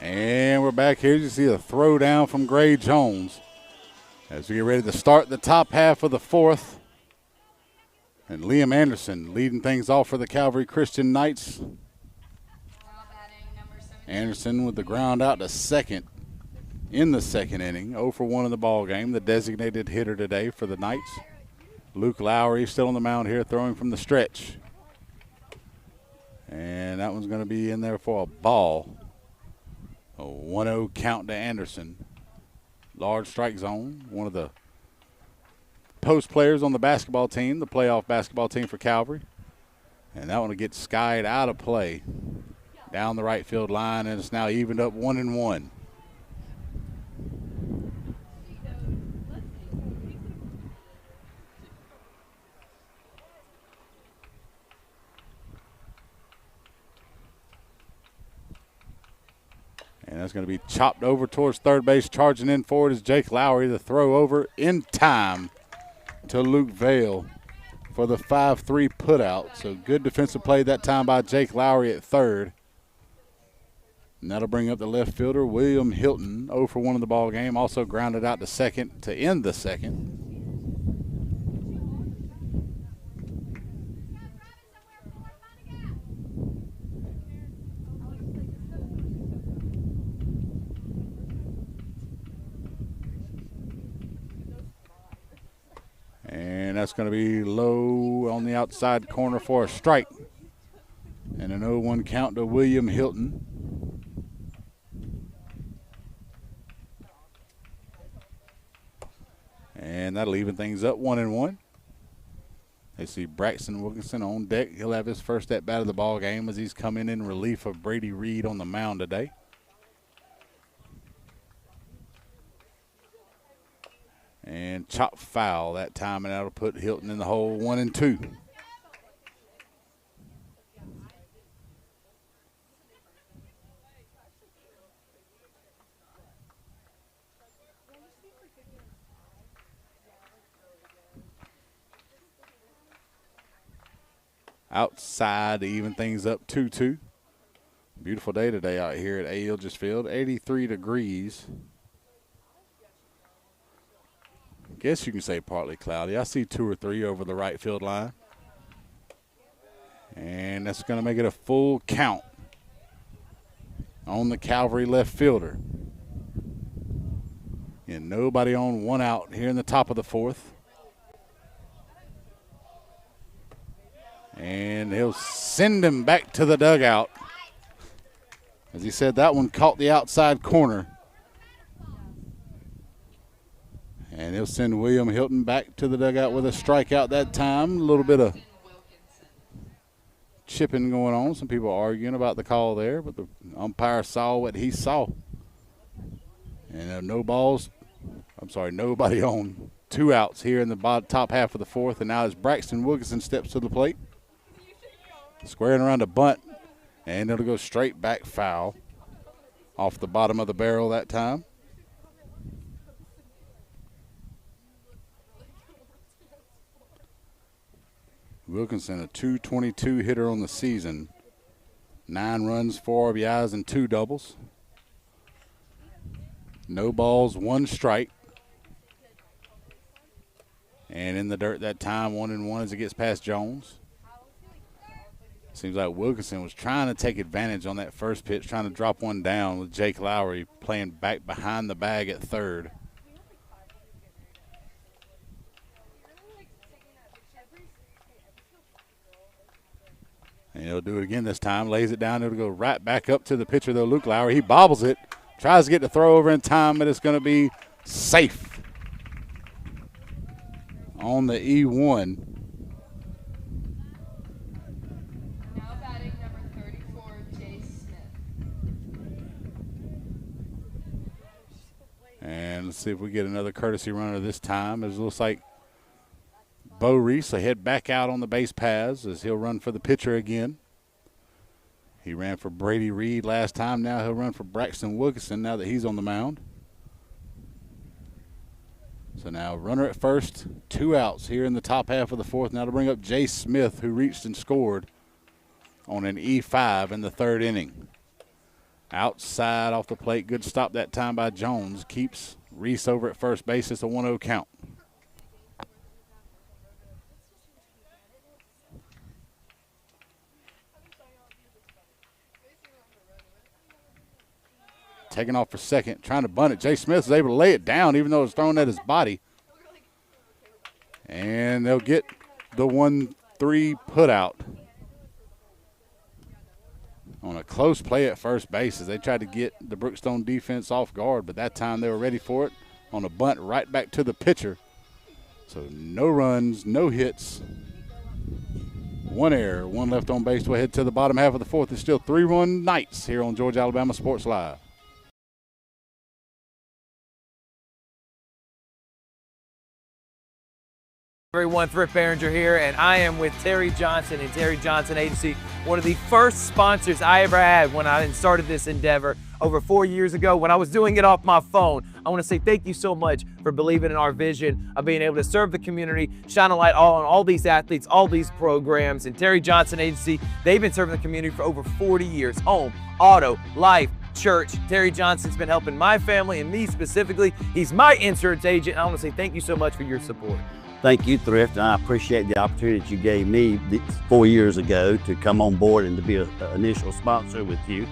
And we're back here. You see a throw down from Gray Jones as we get ready to start the top half of the fourth. And Liam Anderson leading things off for the Calvary Christian Knights. Anderson with the ground out to second in the second inning. 0 for 1 in the ball game. The designated hitter today for the Knights. Luke Lowry still on the mound here, throwing from the stretch. And that one's going to be in there for a ball. A 1-0 count to Anderson. Large strike zone. One of the post players on the basketball team, the playoff basketball team for Calvary. And that one will get skied out of play down the right field line, and it's now evened up 1-1. And that's going to be chopped over towards third base. Charging in forward is Jake Lowry. The throw over in time to Luke Vale for the 5-3 putout. So good defensive play that time by Jake Lowry at third. And that'll bring up the left fielder, William Hilton, 0 for 1 in the ball game. Also grounded out to second to end the second. And that's going to be low on the outside corner for a strike. And an 0-1 count to William Hilton. And that'll even things up 1-1. They see Braxton Wilkinson on deck. He'll have his first at bat of the ball game as he's coming in relief of Brady Reed on the mound today. And chop foul that time, and that'll put Hilton in the hole 1-2. Outside to even things up 2-2. Beautiful day today out here at A. Ilges Field, 83 degrees. Guess you can say partly cloudy. I see 2 or 3 over the right field line. And that's going to make it a full count on the Calvary left fielder. And nobody on, 1 out here in the top of the fourth. And he'll send him back to the dugout. As he said, that one caught the outside corner. And he'll send William Hilton back to the dugout with a strikeout that time. A little bit of chipping going on. Some people arguing about the call there, but the umpire saw what he saw. And nobody on. 2 outs here in the top half of the fourth. And now as Braxton Wilkinson steps to the plate. Squaring around a bunt. And it'll go straight back foul. Off the bottom of the barrel that time. Wilkinson, a .222 hitter on the season. 9 runs, 4 RBIs, and 2 doubles. No balls, 1 strike. And in the dirt that time, 1-1 as it gets past Jones. Seems like Wilkinson was trying to take advantage on that first pitch, trying to drop one down with Jake Lowry playing back behind the bag at third. And he'll do it again this time. Lays it down. It'll go right back up to the pitcher, though, Luke Lowry. He bobbles it. Tries to get the throw over in time, but it's going to be safe on the E1. Now batting number 34, Jay Smith. And let's see if we get another courtesy runner this time. It looks like Bo Reese will head back out on the base paths as he'll run for the pitcher again. He ran for Brady Reed last time. Now he'll run for Braxton Wilkinson now that he's on the mound. So now runner at first, 2 outs here in the top half of the fourth. Now to bring up Jay Smith, who reached and scored on an E5 in the 3rd inning. Outside off the plate. Good stop that time by Jones. Keeps Reese over at first base. It's a 1-0 count. Taking off for second, trying to bunt it. Jay Smith is able to lay it down even though it's thrown at his body. And they'll get the 1-3 put out on a close play at first base as they tried to get the Brookstone defense off guard, but that time they were ready for it on a bunt right back to the pitcher. So no runs, no hits, one error, one left on base. We'll head to the bottom half of the fourth. It's still 3-1 Knights here on Georgia Alabama Sports Live. Everyone, Thrift Behringer here, and I am with Terry Johnson and Terry Johnson Agency, one of the first sponsors I ever had when I started this endeavor over 4 years ago when I was doing it off my phone. I want to say thank you so much for believing in our vision of being able to serve the community, shine a light on all these athletes, all these programs. And Terry Johnson Agency, they've been serving the community for over 40 years. Home, auto, life, church. Terry Johnson's been helping my family and me specifically. He's my insurance agent. I want to say thank you so much for your support. Thank you, Thrift, and I appreciate the opportunity that you gave me 4 years ago to come on board and to be an initial sponsor with you.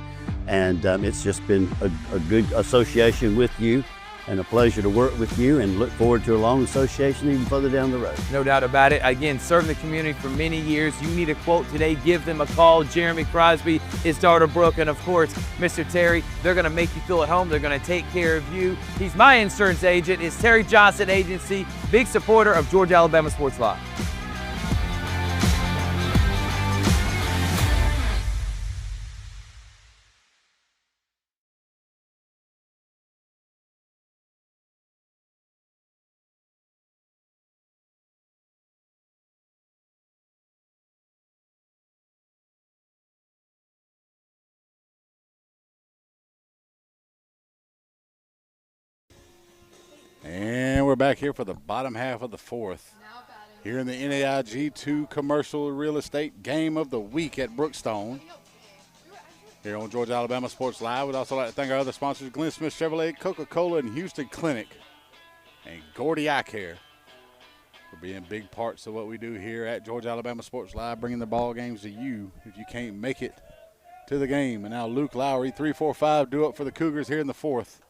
And it's just been a good association with you and a pleasure to work with you, and look forward to a long association even further down the road. No doubt about it. Again, serving the community for many years. You need a quote today, give them a call. Jeremy Crosby, his daughter Brooke, and of course, Mr. Terry. They're going to make you feel at home. They're going to take care of you. He's my insurance agent. It's Terry Johnson Agency, big supporter of Georgia Alabama Sports Live. And we're back here for the bottom half of the fourth. Here in the NAIG 2 Commercial Real Estate Game of the Week at Brookstone. Here on Georgia Alabama Sports Live. We'd also like to thank our other sponsors, Glenn Smith Chevrolet, Coca-Cola, and Houston Clinic, and Gordy Eye Care for being big parts of what we do here at Georgia Alabama Sports Live, bringing the ball games to you if you can't make it to the game. And now Luke Lowry, 3-4-5, due up for the Cougars here in the fourth.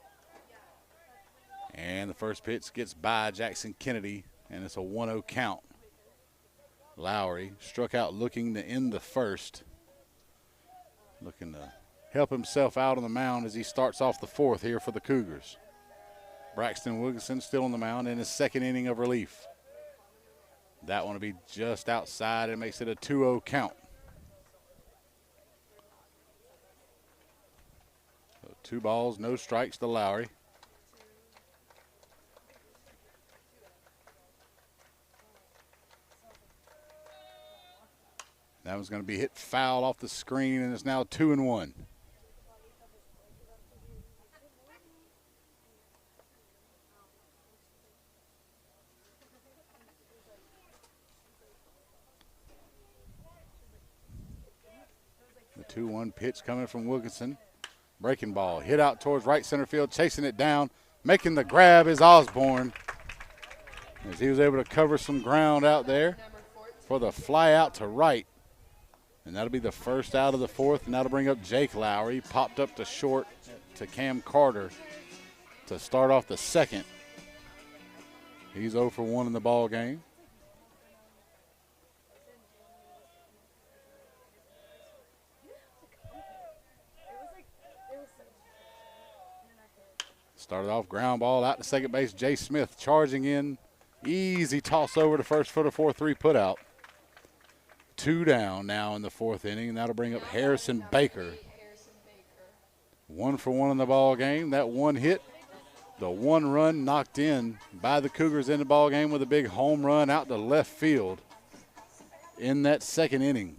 And the first pitch gets by Jackson Kennedy, and it's a 1-0 count. Lowry struck out looking to end the first. Looking to help himself out on the mound as he starts off the fourth here for the Cougars. Braxton Wilkinson still on the mound in his second inning of relief. That one will be just outside and makes it a 2-0 count. So 2 balls, no strikes to Lowry. That one's going to be hit foul off the screen, and it's now 2-1. The 2-1 pitch coming from Wilkinson. Breaking ball, hit out towards right center field, chasing it down. Making the grab is Osborne, as he was able to cover some ground out there for the fly out to right. And that'll be the first out of the fourth, and that'll bring up Jake Lowry. Popped up to short to Cam Carter to start off the second. He's 0 for 1 in the ball game. Started off ground ball out to second base. Jay Smith charging in. Easy toss over to first for the 4-3 put out. 2 down now in the fourth inning, and that'll bring up Harrison Baker. 1 for 1 in the ball game. That one hit, the 1 run knocked in by the Cougars in the ball game with a big home run out to left field in that second inning.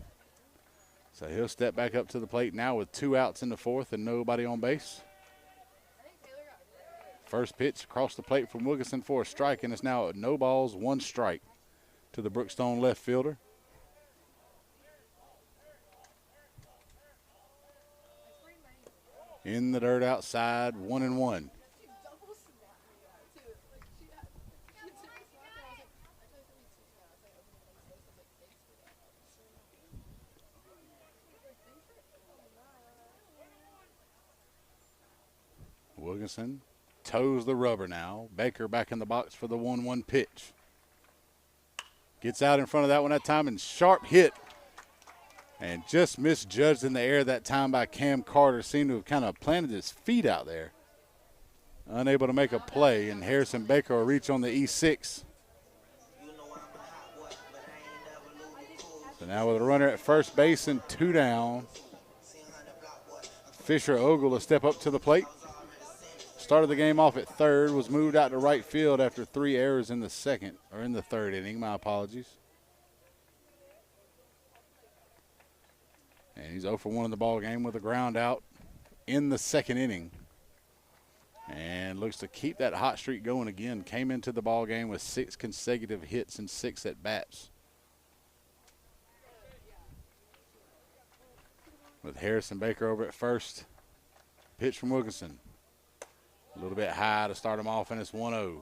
So he'll step back up to the plate now with 2 outs in the fourth and nobody on base. First pitch across the plate from Wilkinson for a strike, and it's now no balls, 1 strike to the Brookstone left fielder. In the dirt outside, 1-1. Wilkinson toes the rubber now. Baker back in the box for the 1-1 pitch. Gets out in front of that one that time, and sharp hit. And just misjudged in the air that time by Cam Carter. Seemed to have kind of planted his feet out there. Unable to make a play, and Harrison Baker will reach on the E6. So now with a runner at first base and 2 down, Fisher Ogle will step up to the plate. Started the game off at third, was moved out to right field after 3 errors in the third inning. My apologies. And he's 0 for 1 in the ball game with a ground out in the second inning. And looks to keep that hot streak going again. Came into the ball game with 6 consecutive hits and 6 at bats. With Harrison Baker over at first. Pitch from Wilkinson. A little bit high to start him off, and it's 1-0.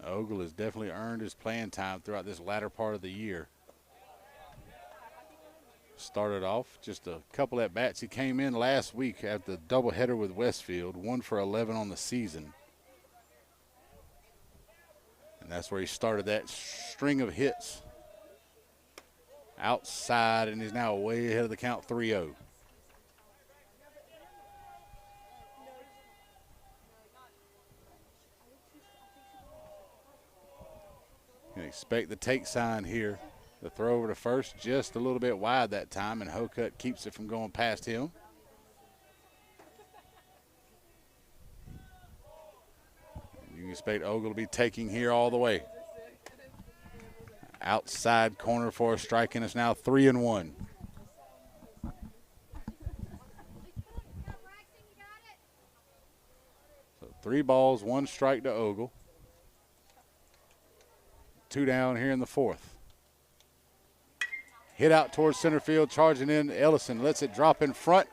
Ogle has definitely earned his playing time throughout this latter part of the year. Started off just a couple at bats. He came in last week at the doubleheader with Westfield, 1 for 11 on the season. And that's where he started that string of hits. Outside, and he's now way ahead of the count, 3-0. Can expect the take sign here. The throw over to first, just a little bit wide that time, and Hokut keeps it from going past him. You can expect Ogle to be taking here all the way. Outside corner for a strike, and it's now 3-1. So 3 balls, 1 strike to Ogle. 2 down here in the fourth. Hit out towards center field, charging in. Ellison lets it drop in front.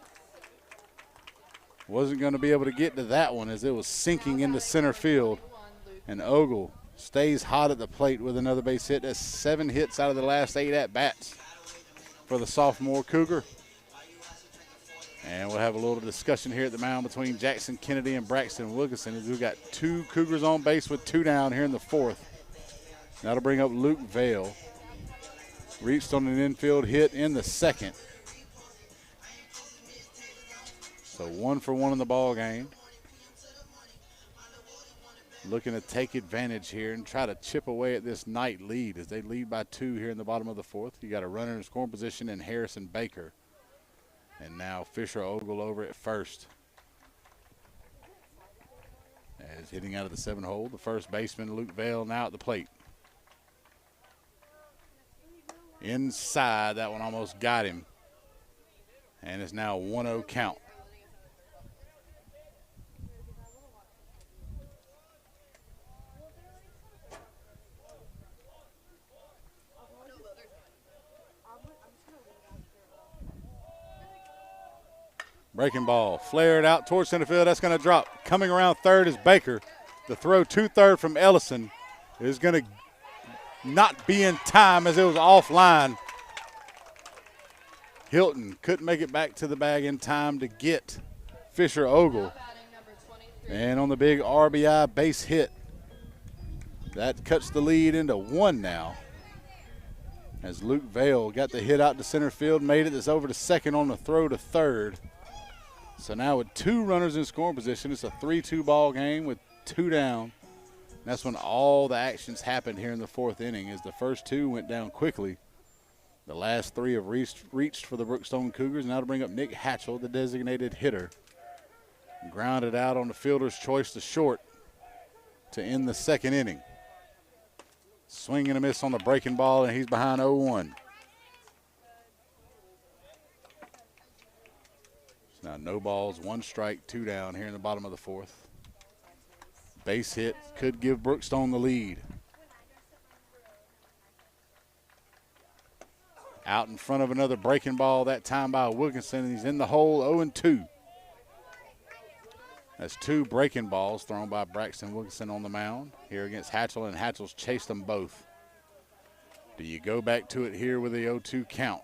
Wasn't going to be able to get to that one as it was sinking into center field. And Ogle stays hot at the plate with another base hit. That's 7 hits out of the last 8 at-bats for the sophomore Cougar. And we'll have a little discussion here at the mound between Jackson Kennedy and Braxton Wilkinson as we've got 2 Cougars on base with 2 down here in the fourth. That'll bring up Luke Vale. Reached on an infield hit in the second. So 1 for 1 in the ball game. Looking to take advantage here and try to chip away at this Knight lead as they lead by 2 here in the bottom of the fourth. You got a runner in scoring position in Harrison Baker. And now Fisher Ogle over at first. As hitting out of the 7-hole, the first baseman Luke Vale now at the plate. Inside, that one almost got him. And it's now 1-0 count. Breaking ball, flared out towards center field. That's going to drop. Coming around third is Baker. The throw to third from Ellison is going to not be in time as it was offline. Hilton couldn't make it back to the bag in time to get Fisher Ogle. And on the big RBI base hit, that cuts the lead into 1 now. As Luke Vale got the hit out to center field, made it. It's over to second on the throw to third. So now with 2 runners in scoring position, it's a 3-2 ball game with 2 down. That's when all the actions happened here in the fourth inning as the first 2 went down quickly. The last 3 have reached for the Brookstone Cougars. Now to bring up Nick Hatchell, the designated hitter. Grounded out on the fielder's choice to short to end the second inning. Swing and a miss on the breaking ball, and he's behind 0-1. So now no balls, 1 strike, 2 down here in the bottom of the fourth. Base hit could give Brookstone the lead. Out in front of another breaking ball, that time by Wilkinson. He's in the hole, 0-2. That's 2 breaking balls thrown by Braxton Wilkinson on the mound here against Hatchell, and Hatchell's chased them both. Do you go back to it here with the 0-2 count?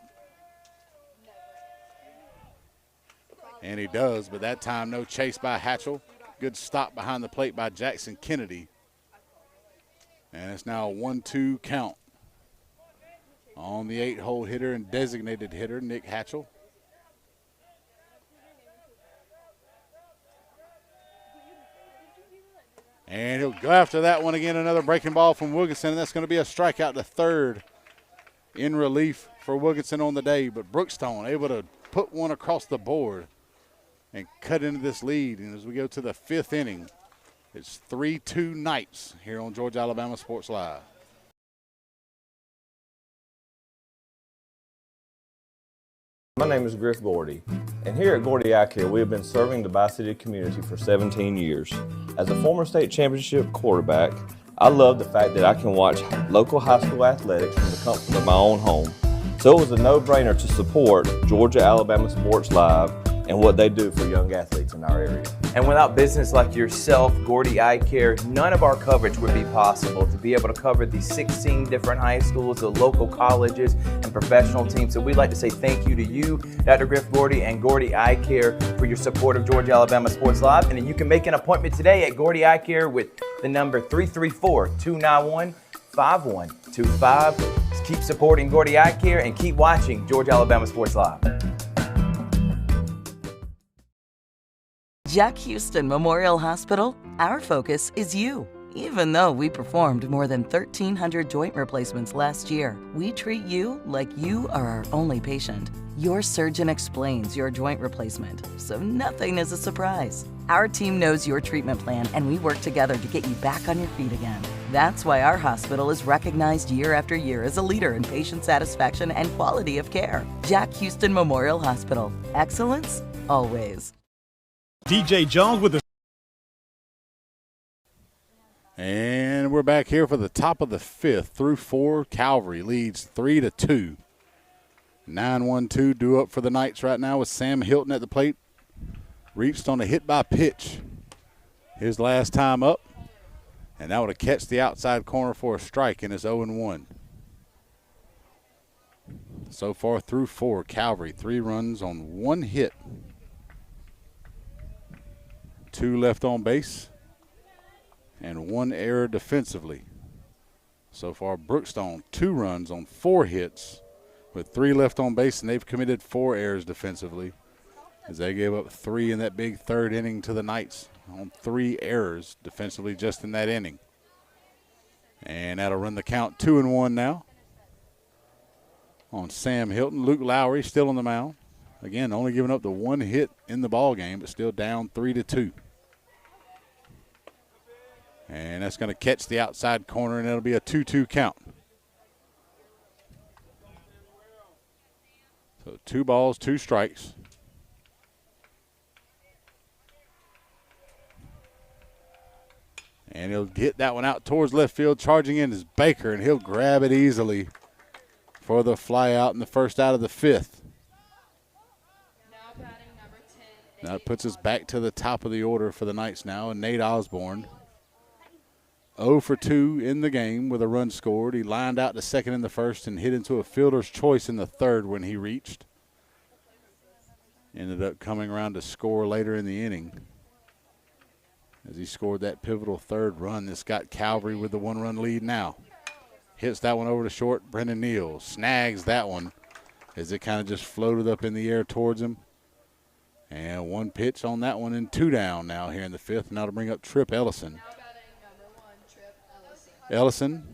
And he does, but that time no chase by Hatchell. Good stop behind the plate by Jackson Kennedy. And it's now a 1-2 count on the 8-hole hitter and designated hitter, Nick Hatchell. And he'll go after that one again, another breaking ball from Wilkinson, and that's going to be a strikeout to third in relief for Wilkinson on the day. But Brookstone able to put one across the board and cut into this lead. And as we go to the 5th inning, it's 3-2 Knights here on Georgia Alabama Sports Live. My name is Griff Gordy, and here at Gordy Eye Care, we have been serving the Bi-City community for 17 years. As a former state championship quarterback, I love the fact that I can watch local high school athletics from the comfort of my own home. So it was a no-brainer to support Georgia Alabama Sports Live and what they do for young athletes in our area. And without business like yourself, Gordy Eye Care, none of our coverage would be possible to be able to cover the 16 different high schools, the local colleges, and professional teams. So we'd like to say thank you to you, Dr. Griff Gordy and Gordy Eye Care, for your support of Georgia Alabama Sports Live. And then you can make an appointment today at Gordy Eye Care with the number 334-291-5125. Keep supporting Gordy Eye Care and keep watching Georgia Alabama Sports Live. Jack Houston Memorial Hospital, our focus is you. Even though we performed more than 1,300 joint replacements last year, we treat you like you are our only patient. Your surgeon explains your joint replacement, so nothing is a surprise. Our team knows your treatment plan, and we work together to get you back on your feet again. That's why our hospital is recognized year after year as a leader in patient satisfaction and quality of care. Jack Houston Memorial Hospital. Excellence, always. DJ Jones with the. And we're back here for the top of the 5th through 4. Calvary leads 3-2. 9-1-2 due up for the Knights right now with Sam Hilton at the plate. Reached on a hit by pitch his last time up. And that would have catched the outside corner for a strike, and it's 0-1. So far through 4, Calvary 3 runs on 1 hit. 2 left on base and 1 error defensively. So far, Brookstone 2 runs on 4 hits with 3 left on base, and they've committed 4 errors defensively as they gave up 3 in that big 3rd inning to the Knights on 3 errors defensively just in that inning. And that'll run the count 2-1 now on Sam Hilton. Luke Lowry still on the mound. Again, only giving up the 1 hit in the ball game, but still down 3-2. And that's going to catch the outside corner, and it'll be a 2-2 count. So 2 balls, 2 strikes. And he'll hit that one out towards left field. Charging in is Baker, and he'll grab it easily for the fly out in the first out of the 5th. Now it puts us back to the top of the order for the Knights now, and Nate Osborne 0 for 2 in the game with a run scored. He lined out to second in the first and hit into a fielder's choice in the 3rd when he reached. Ended up coming around to score later in the inning as he scored that pivotal 3rd run. This got Calvary with the 1-run lead now. Hits that one over to short. Brendan Neal snags that one as it kind of just floated up in the air towards him. And 1 pitch on that one, and 2 down now here in the 5th. Now to bring up Trip Ellison. Ellison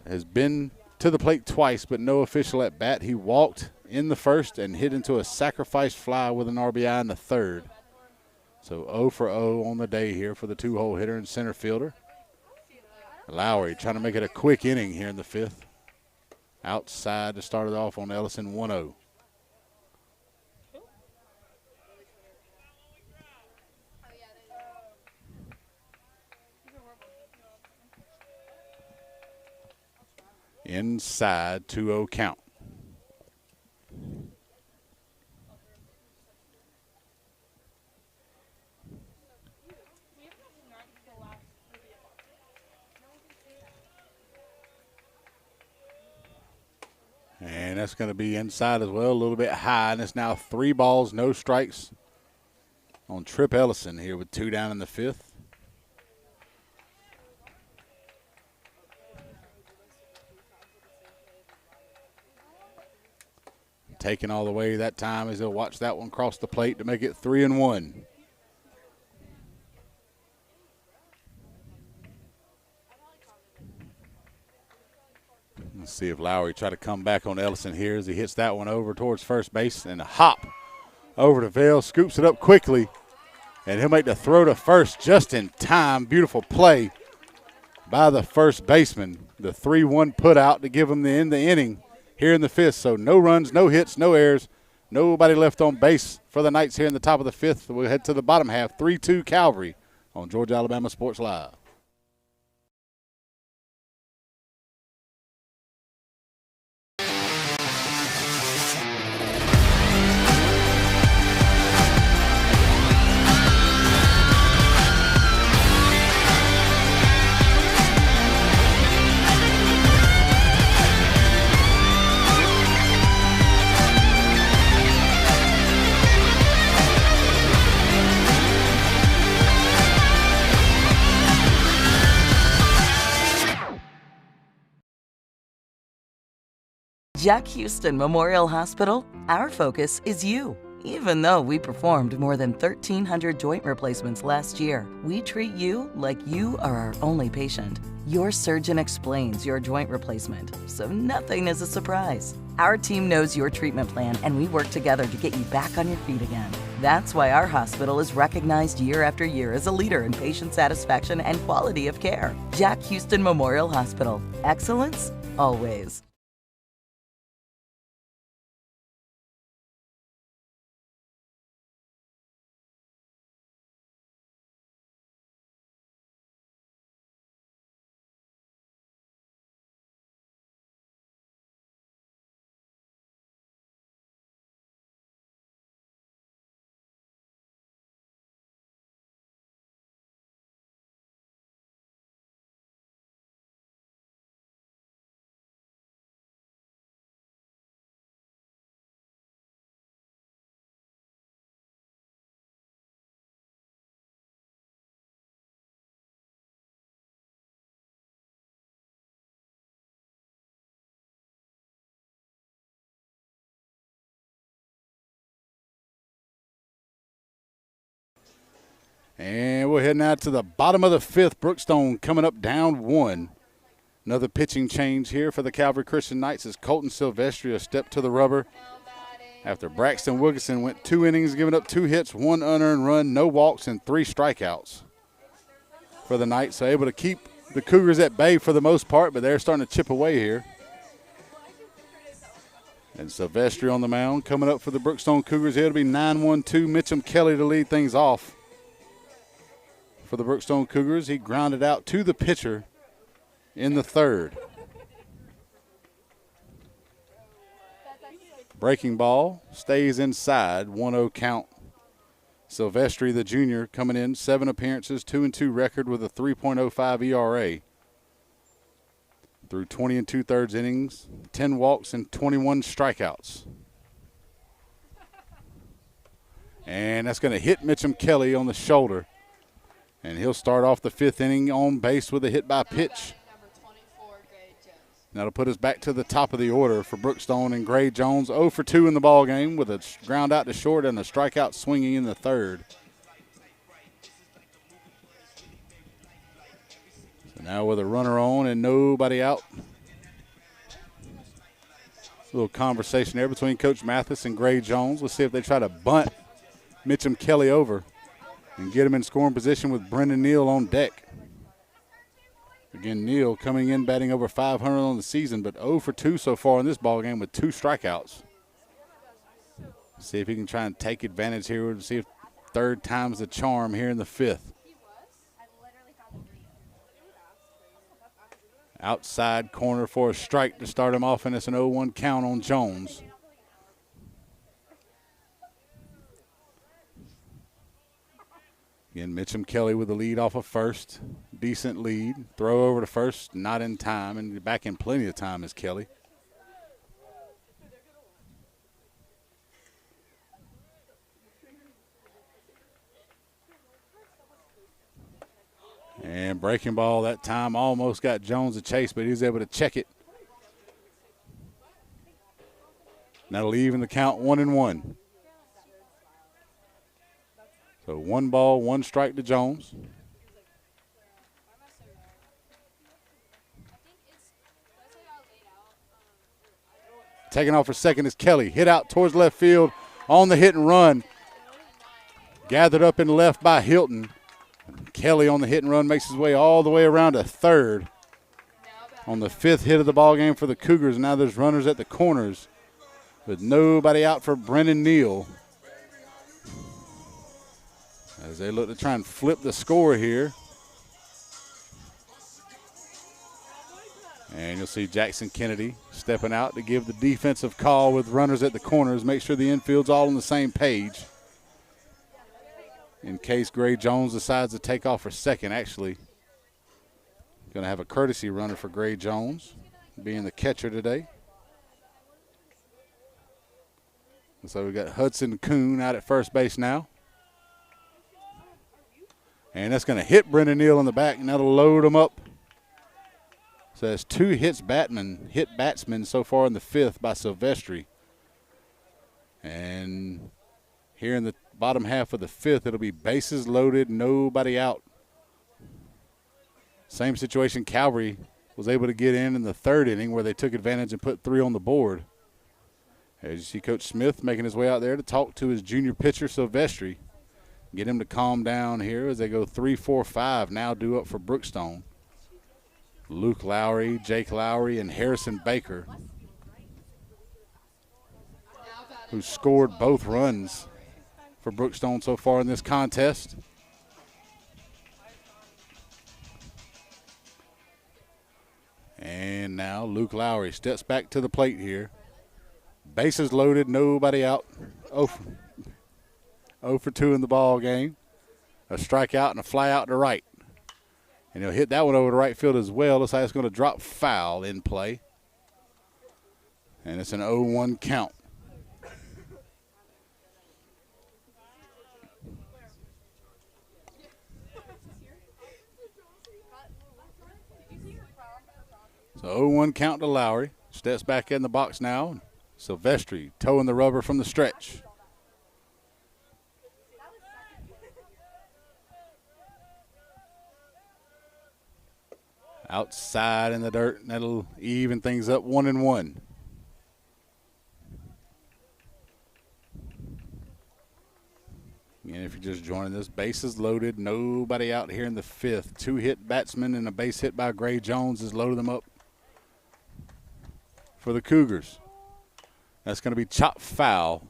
has been to the plate twice, but no official at bat. He walked in the 1st and hit into a sacrifice fly with an RBI in the 3rd. So 0 for 0 on the day here for the 2-hole hitter and center fielder. Lowry trying to make it a quick inning here in the 5th. Outside to start it off on Ellison, 1-0. Inside 2-0 count. And that's going to be inside as well, a little bit high. And it's now 3 balls, no strikes on Trip Ellison here with 2 down in the 5th. Taking all the way that time as he'll watch that one cross the plate to make it 3-1. Let's see if Lowry try to come back on Ellison here as he hits that one over towards first base, and a hop over to Vail, scoops it up quickly, and he'll make the throw to first just in time. Beautiful play by the first baseman. The 3-1 put out to give him the end of the inning here in the 5th. So no runs, no hits, no errors, nobody left on base for the Knights here in the top of the 5th. We'll head to the bottom half, 3-2 Calvary on Georgia Alabama Sports Live. Jack Houston Memorial Hospital, our focus is you. Even though we performed more than 1,300 joint replacements last year, we treat you like you are our only patient. Your surgeon explains your joint replacement, so nothing is a surprise. Our team knows your treatment plan, and we work together to get you back on your feet again. That's why our hospital is recognized year after year as a leader in patient satisfaction and quality of care. Jack Houston Memorial Hospital. Excellence, always. And we're heading out to the bottom of the 5th. Brookstone coming up down 1. Another pitching change here for the Calvary Christian Knights as Colton Silvestri a step to the rubber after Braxton Wilkinson went 2 innings, giving up 2 hits, 1 unearned run, no walks, and 3 strikeouts for the Knights. So able to keep the Cougars at bay for the most part, but they're starting to chip away here. And Silvestri on the mound coming up for the Brookstone Cougars. It'll be 9-1-2. Mitchum Kelly to lead things off. For the Brookstone Cougars, he grounded out to the pitcher in the 3rd. Breaking ball stays inside, 1-0 count. Silvestri, the junior, coming in, 7 appearances, 2-2 record with a 3.05 ERA. Through 20 2/3 innings, 10 walks, and 21 strikeouts. And that's going to hit Mitchum Kelly on the shoulder. And he'll start off the 5th inning on base with a hit by pitch. That'll put us back to the top of the order for Brookstone and Gray Jones. 0 for 2 in the ball game with a ground out to short and a strikeout swinging in the 3rd. So now with a runner on and nobody out. A little conversation there between Coach Mathis and Gray Jones. Let's see if they try to bunt Mitchum Kelly over and get him in scoring position with Brendan Neal on deck. Again, Neal coming in batting over 500 on the season, but 0 for 2 so far in this ballgame with 2 strikeouts. See if he can try and take advantage here. We'll see if 3rd time's the charm here in the 5th. Outside corner for a strike to start him off, and it's an 0-1 count on Jones. Again, Mitchum Kelly with the lead off of first. Decent lead. Throw over to first, not in time, and back in plenty of time is Kelly. And breaking ball that time almost got Jones a chase, but he was able to check it. That'll even the count 1-1. So 1 ball, 1 strike to Jones. Taking off for second is Kelly. Hit out towards left field on the hit and run. Gathered up and left by Hilton. Kelly on the hit and run makes his way all the way around to third on the 5th hit of the ball game for the Cougars. Now there's runners at the corners with nobody out for Brennan Neal as they look to try and flip the score here. And you'll see Jackson Kennedy stepping out to give the defensive call with runners at the corners, make sure the infield's all on the same page. In case Gray Jones decides to take off for second, actually. Going to have a courtesy runner for Gray Jones, being the catcher today. And so we've got Hudson Kuhn out at first base now. And that's going to hit Brendan Neal in the back, and that'll load him up. So that's 2 hit batsmen so far in the 5th by Silvestri. And here in the bottom half of the 5th, it'll be bases loaded, nobody out. Same situation Calvary was able to get in the 3rd inning where they took advantage and put 3 on the board. As you see Coach Smith making his way out there to talk to his junior pitcher Silvestri. Get him to calm down here as they go 3-4-5 now due up for Brookstone. Luke Lowry, Jake Lowry, and Harrison Baker, who scored both runs for Brookstone so far in this contest. And now Luke Lowry steps back to the plate here. Bases loaded, nobody out. 0 for 2 in the ball game. A strikeout and a fly out to right. And he'll hit that one over to right field as well. Looks like it's going to drop foul in play. And it's an 0-1 count. So 0-1 count to Lowry. Steps back in the box now. Silvestri towing the rubber from the stretch. Outside in the dirt, and that'll even things up 1-1. And if you're just joining us, bases loaded, nobody out here in the 5th. 2 hit batsmen and a base hit by Gray Jones has loaded them up for the Cougars. That's going to be chopped foul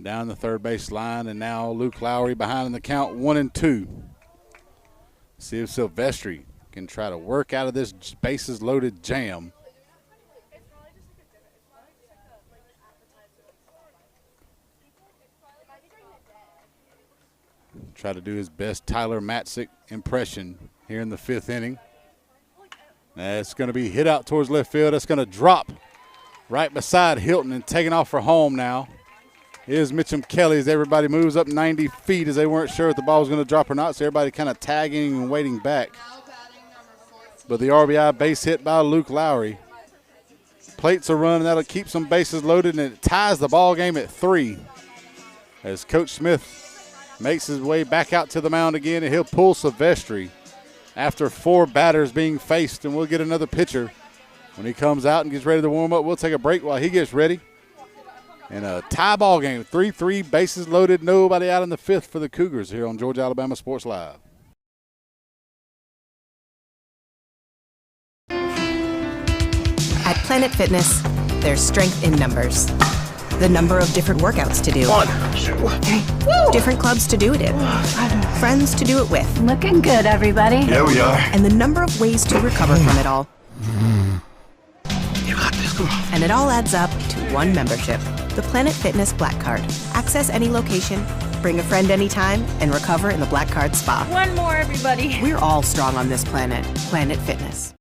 down the 3rd base line, and now Luke Lowry behind in the count 1-2. See if Silvestri can try to work out of this bases loaded jam. Try to do his best Tyler Matzik impression here in the 5th inning. That's going to be hit out towards left field. That's going to drop right beside Hilton and taking off for home now. Here's Mitchum Kelly as everybody moves up 90 feet as they weren't sure if the ball was going to drop or not, so everybody kind of tagging and waiting back. But the RBI base hit by Luke Lowry. Plates a run, and that'll keep some bases loaded, and it ties the ball game at 3 as Coach Smith makes his way back out to the mound again, and he'll pull Silvestri after 4 batters being faced, and we'll get another pitcher when he comes out and gets ready to warm up. We'll take a break while he gets ready. And a tie ball game, 3-3, bases loaded, nobody out in the 5th for the Cougars here on Georgia Alabama Sports Live. At Planet Fitness, there's strength in numbers. The number of different workouts to do. 1, 2, 3. Different clubs to do it in. Friends to do it with. Looking good, everybody. Here we are. And the number of ways to recover from it all. You got this. Come on. And it all adds up to one membership. The Planet Fitness Black Card. Access any location, bring a friend anytime, and recover in the Black Card Spa. One more, everybody. We're all strong on this planet. Planet Fitness.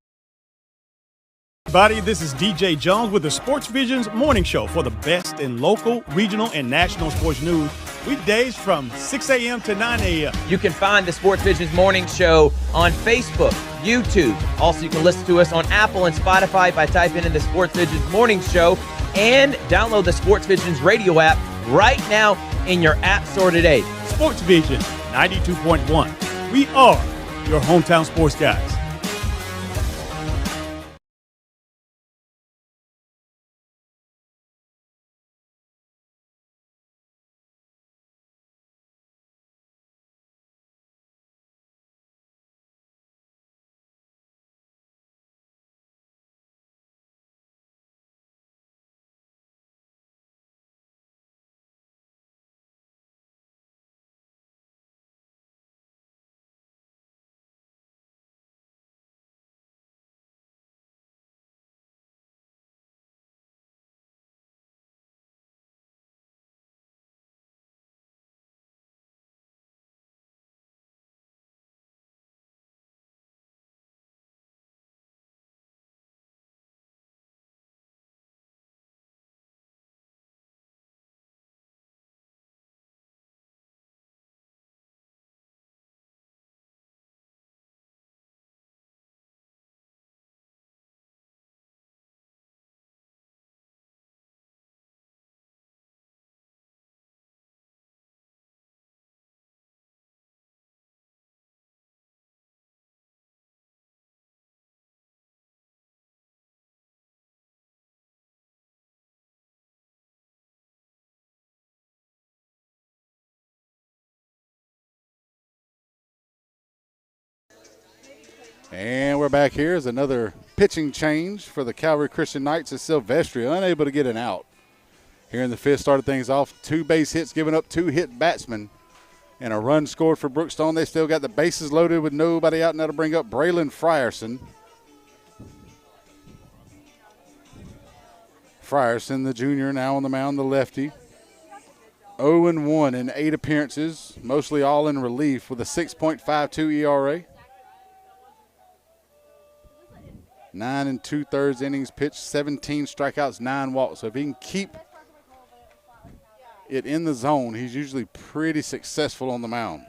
Everybody, this is DJ Jones with the Sports Visions Morning Show for the best in local, regional, and national sports news. Weekdays from 6 a.m. to 9 a.m. You can find the Sports Visions Morning Show on Facebook, YouTube. Also, you can listen to us on Apple and Spotify by typing in the Sports Visions Morning Show, and download the Sports Visions radio app right now in your app store today. Sports Vision 92.1. We are your hometown sports guys. And we're back here as another pitching change for the Calvary Christian Knights as Silvestri unable to get an out. Here in the fifth, started things off. 2 base hits, giving up 2 hit batsmen, and a run scored for Brookstone. They still got the bases loaded with nobody out, and that'll bring up Braylon Frierson. Frierson, the junior, now on the mound, the lefty. 0-1 in 8 appearances, mostly all in relief with a 6.52 ERA. 9 2/3 innings pitched, 17 strikeouts, 9 walks. So if he can keep it in the zone, he's usually pretty successful on the mound.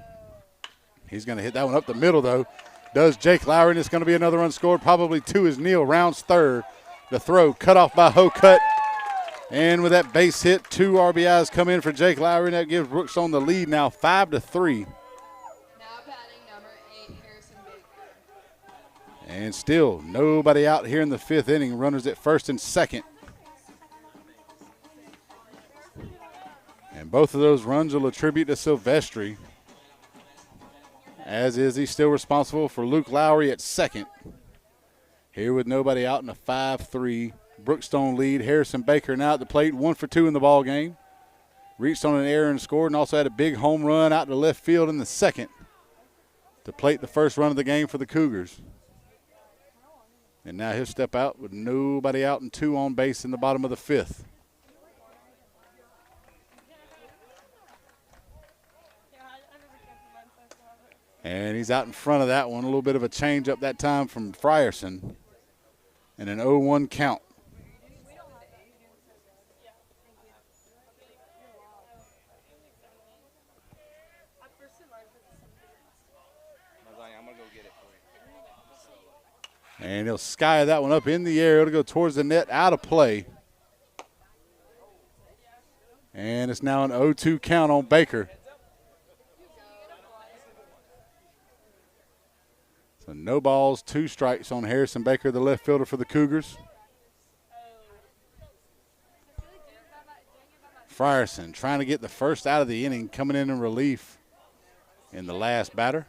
He's going to hit that one up the middle, though. Does Jake Lowry, and it's going to be another run scored, probably 2 as Neal rounds third. The throw cut off by Hocutt. And with that base hit, 2 RBIs come in for Jake Lowry, and that gives Brookstone the lead now 5-3. And still nobody out here in the 5th inning. Runners at first and second. And both of those runs will attribute to Silvestri. As is, he's still responsible for Luke Lowry at second. Here with nobody out in a 5-3 Brookstone lead. Harrison Baker now at the plate, 1 for 2 in the ball game. Reached on an error and scored, and also had a big home run out to left field in the second to plate the first run of the game for the Cougars. And now he'll step out with nobody out and 2 on base in the bottom of the 5th. And he's out in front of that one. A little bit of a change up that time from Frierson. And an 0-1 count. And he'll sky that one up in the air. It'll go towards the net, out of play. And it's now an 0-2 count on Baker. So no balls, 2 strikes on Harrison Baker, the left fielder for the Cougars. Frierson trying to get the first out of the inning, coming in relief in the last batter.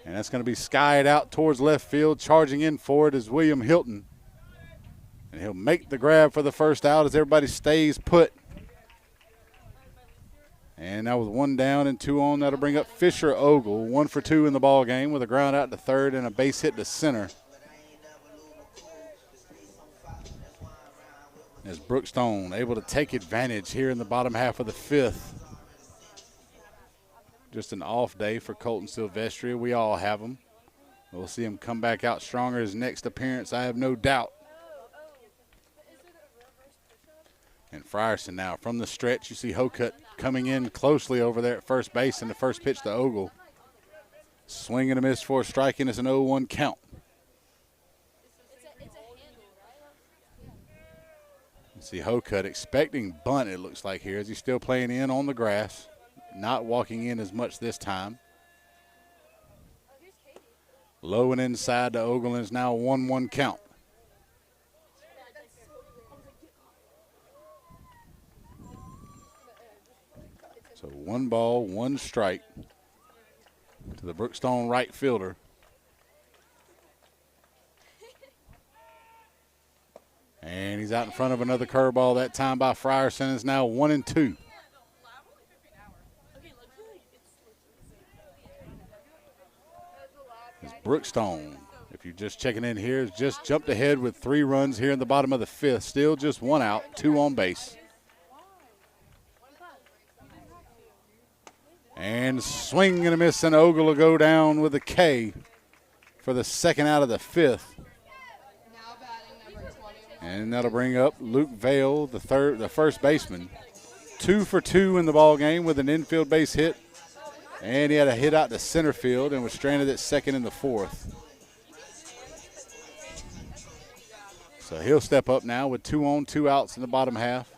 And that's going to be skied out towards left field. Charging in for it is William Hilton. And And he'll make the grab for the first out as everybody stays put. And now with 1 down and 2 on, that'll bring up Fisher Ogle, 1 for 2 in the ball game with a ground out to third and a base hit to center. As Brookstone able to take advantage here in the bottom half of the 5th. Just an off day for Colton Silvestri. We all have him. We'll see him come back out stronger his next appearance, I have no doubt. And Frierson now from the stretch. You see Hokut coming in closely over there at first base in the first pitch to Ogle. Swing and a miss for a strike, and it's an 0-1 count. You see Hokut expecting bunt, it looks like here, as he's still playing in on the grass. Not walking in as much this time. Low and inside to Ogle, and it's now a 1-1 count. So 1 ball, 1 strike to the Brookstone right fielder. And he's out in front of another curveball, that time by Frierson. It's now 1-2. As Brookstone, if you're just checking in here, has just jumped ahead with 3 runs here in the bottom of the 5th. Still just 1 out, 2 on base. And swing and a miss, and Ogle will go down with a K for the 2nd out of the 5th. And that'll bring up Luke Vale, the first baseman. 2 for 2 in the ball game with an infield base hit. And he had a hit out to center field and was stranded at second in the 4th. So he'll step up now with 2 on, 2 outs in the bottom half.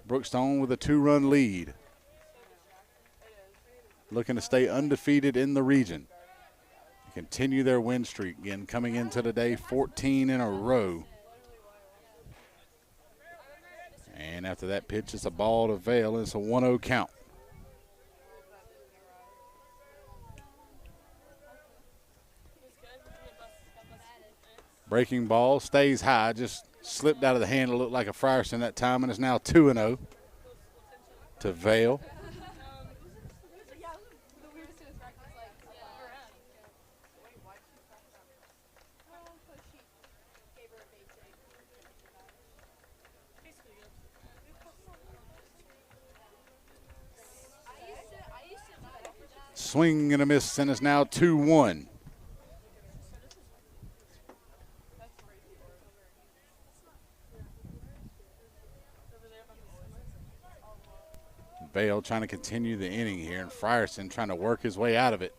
Brookstone with a 2-run lead. Looking to stay undefeated in the region. Continue their win streak. Again, coming into the day, 14 in a row. And after that pitch, it's a ball to Vale, and it's a 1-0 count. Breaking ball stays high, just slipped out of the hand. It looked like a Frierson that time, and it's now 2-0 to Vale. Swing and a miss, and it's now 2-1. Vale trying to continue the inning here, and Frierson trying to work his way out of it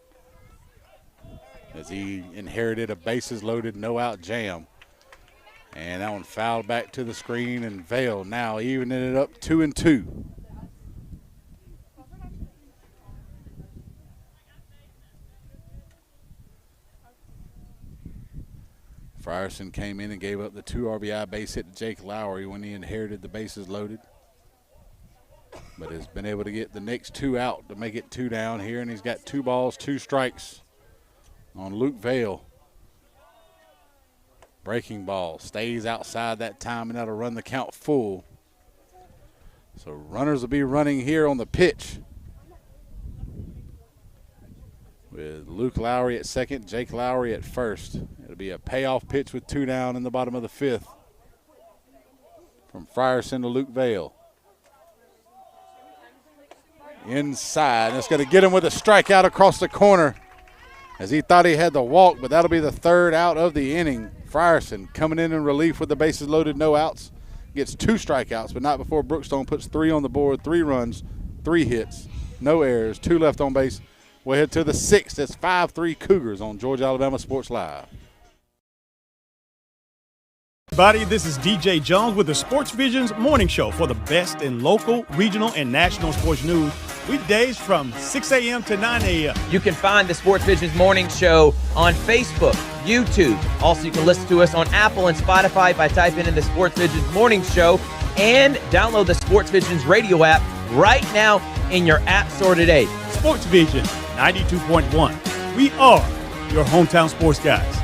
as he inherited a bases loaded, no out jam. And that one fouled back to the screen, and Vale now evening it up 2-2. Frierson came in and gave up the 2 RBI base hit to Jake Lowry when he inherited the bases loaded. But has been able to get the next 2 out to make it 2 down here, and he's got 2 balls, 2 strikes on Luke Vale. Breaking ball stays outside that time, and that'll run the count full. So runners will be running here on the pitch with Luke Lowry at second, Jake Lowry at first. It'll be a payoff pitch with 2 down in the bottom of the 5th from Frierson to Luke Vale. Inside, and it's going to get him with a strikeout across the corner as he thought he had the walk, but that'll be the 3rd out of the inning. Frierson coming in relief with the bases loaded, no outs. Gets 2 strikeouts, but not before Brookstone puts 3 on the board, 3 runs, 3 hits, no errors, 2 left on base. We'll head to the 6th. It's 5-3 Cougars on Georgia Alabama Sports Live. Everybody, this is DJ Jones with the Sports Visions Morning Show for the best in local, regional, and national sports news. Weekdays from 6 a.m. to 9 a.m. You can find the Sports Visions Morning Show on Facebook, YouTube. Also, you can listen to us on Apple and Spotify by typing in the Sports Visions Morning Show, and download the Sports Visions radio app right now in your app store today. Sports Vision 92.1. We are your hometown sports guys.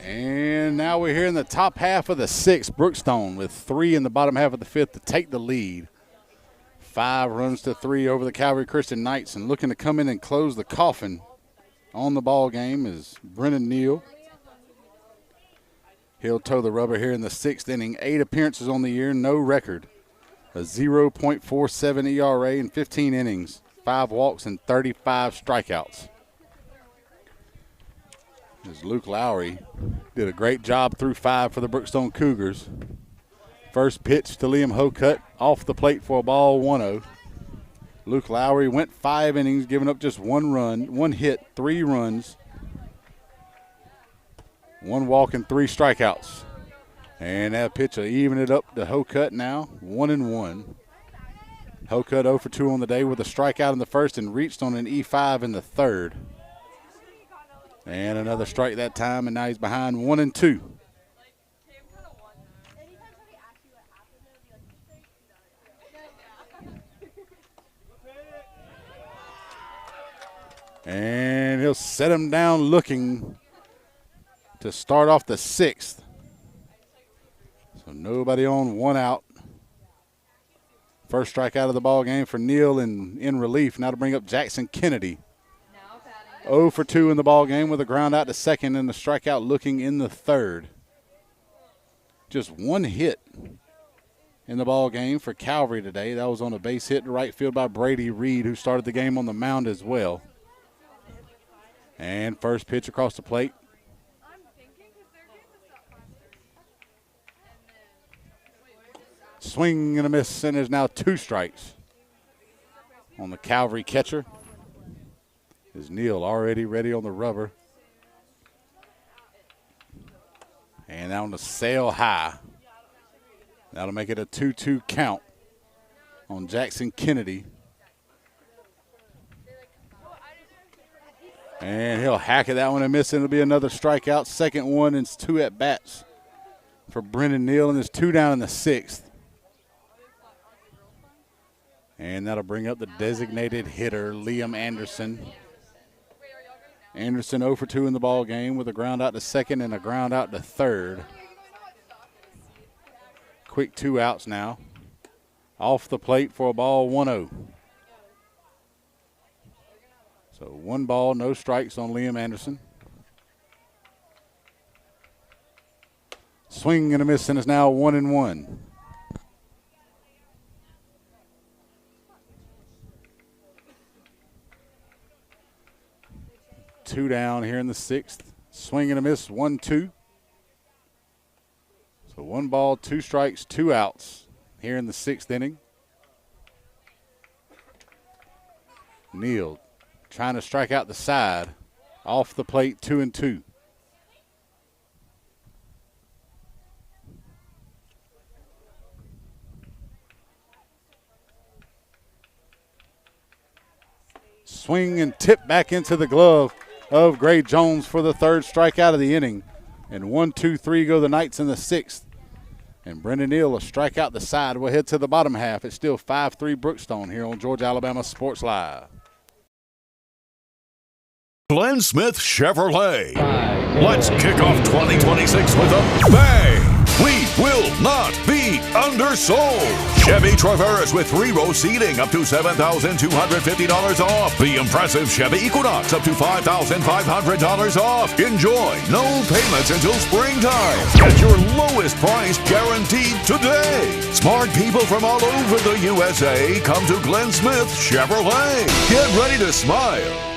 And now we're here in the top half of the sixth. Brookstone with 3 in the bottom half of the fifth to take the lead. 5 runs to 3 over the Calvary Christian Knights, and looking to come in and close the coffin on the ball game is Brennan Neal. He'll toe the rubber here in the 6th inning. 8 appearances on the year, no record. A 0.47 ERA in 15 innings, 5 walks and 35 strikeouts. As Luke Lowry did a great job through 5 for the Brookstone Cougars. First pitch to Liam Hocutt off the plate for a ball, 1-0. Luke Lowry went 5 innings, giving up just 1 run, 1 hit, 3 runs, 1 walk and 3 strikeouts. And that pitch will even it up to Hocutt now, 1-1. Hocutt 0 for 2 on the day with a strikeout in the first and reached on an E5 in the third. And another strike that time, and now he's behind 1-2. And he'll set him down looking to start off the 6th. So nobody on, 1 out. First strikeout of the ball game for Neal in relief. Now to bring up Jackson Kennedy. 0 for 2 in the ball game with a ground out to second and a strikeout looking in the third. Just 1 hit in the ball game for Calvary today. That was on a base hit to right field by Brady Reed, who started the game on the mound as well. And first pitch across the plate. Swing and a miss, and there's now 2 strikes on the Calvary catcher. Is Neal already ready on the rubber. And now on the sail high. That'll make it a 2-2 count on Jackson Kennedy. And he'll hack at that one and miss it. It'll be another strikeout. Second one, and it's 2 at-bats for Brendan Neal, and there's 2 down in the 6th. And that'll bring up the designated hitter, Liam Anderson. Anderson 0 for 2 in the ball game with a ground out to second and a ground out to third. Quick 2 outs now. Off the plate for a ball, 1-0. So 1 ball, no strikes on Liam Anderson. Swing and a miss, and it's now 1-1. Two down here in the 6th. Swing and a miss, 1-2. So 1 ball, 2 strikes, 2 outs here in the 6th inning. Neal trying to strike out the side. Off the plate, 2-2. Swing and tip back into the glove of Gray Jones for the 3rd strikeout of the inning. And 1, 2, 3 go the Knights in the 6th. And Brendan Neal will strike out the side. We'll head to the bottom half. It's still 5-3 Brookstone here on Georgia Alabama Sports Live. Glenn Smith Chevrolet. Let's kick off 2026 with a bang. We will not be undersold. Chevy Traverse with 3-row seating up to $7,250 off. The impressive Chevy Equinox up to $5,500 off. Enjoy no payments until springtime. Get your lowest price guaranteed today. Smart people from all over the USA come to Glenn Smith Chevrolet. Get ready to smile.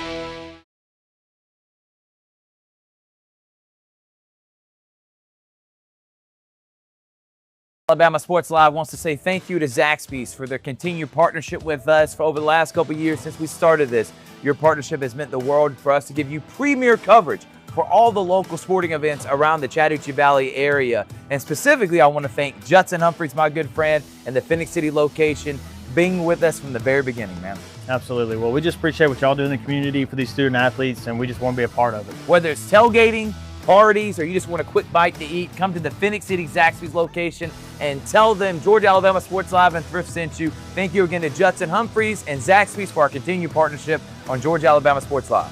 Alabama Sports Live wants to say thank you to Zaxby's for their continued partnership with us for over the last couple of years since we started this. Your partnership has meant the world for us to give you premier coverage for all the local sporting events around the Chattahoochee Valley area. And specifically, I want to thank Judson Humphreys, my good friend, and the Phoenix City location, being with us from the very beginning, man. Absolutely. Well, we just appreciate what y'all do in the community for these student athletes, and we just want to be a part of it. Whether it's tailgating, parties, or you just want a quick bite to eat, come to the Phoenix City Zaxby's location and tell them Georgia Alabama Sports Live and Thrift sent you. Thank you again to Judson Humphreys and Zaxby's for our continued partnership on Georgia Alabama Sports Live.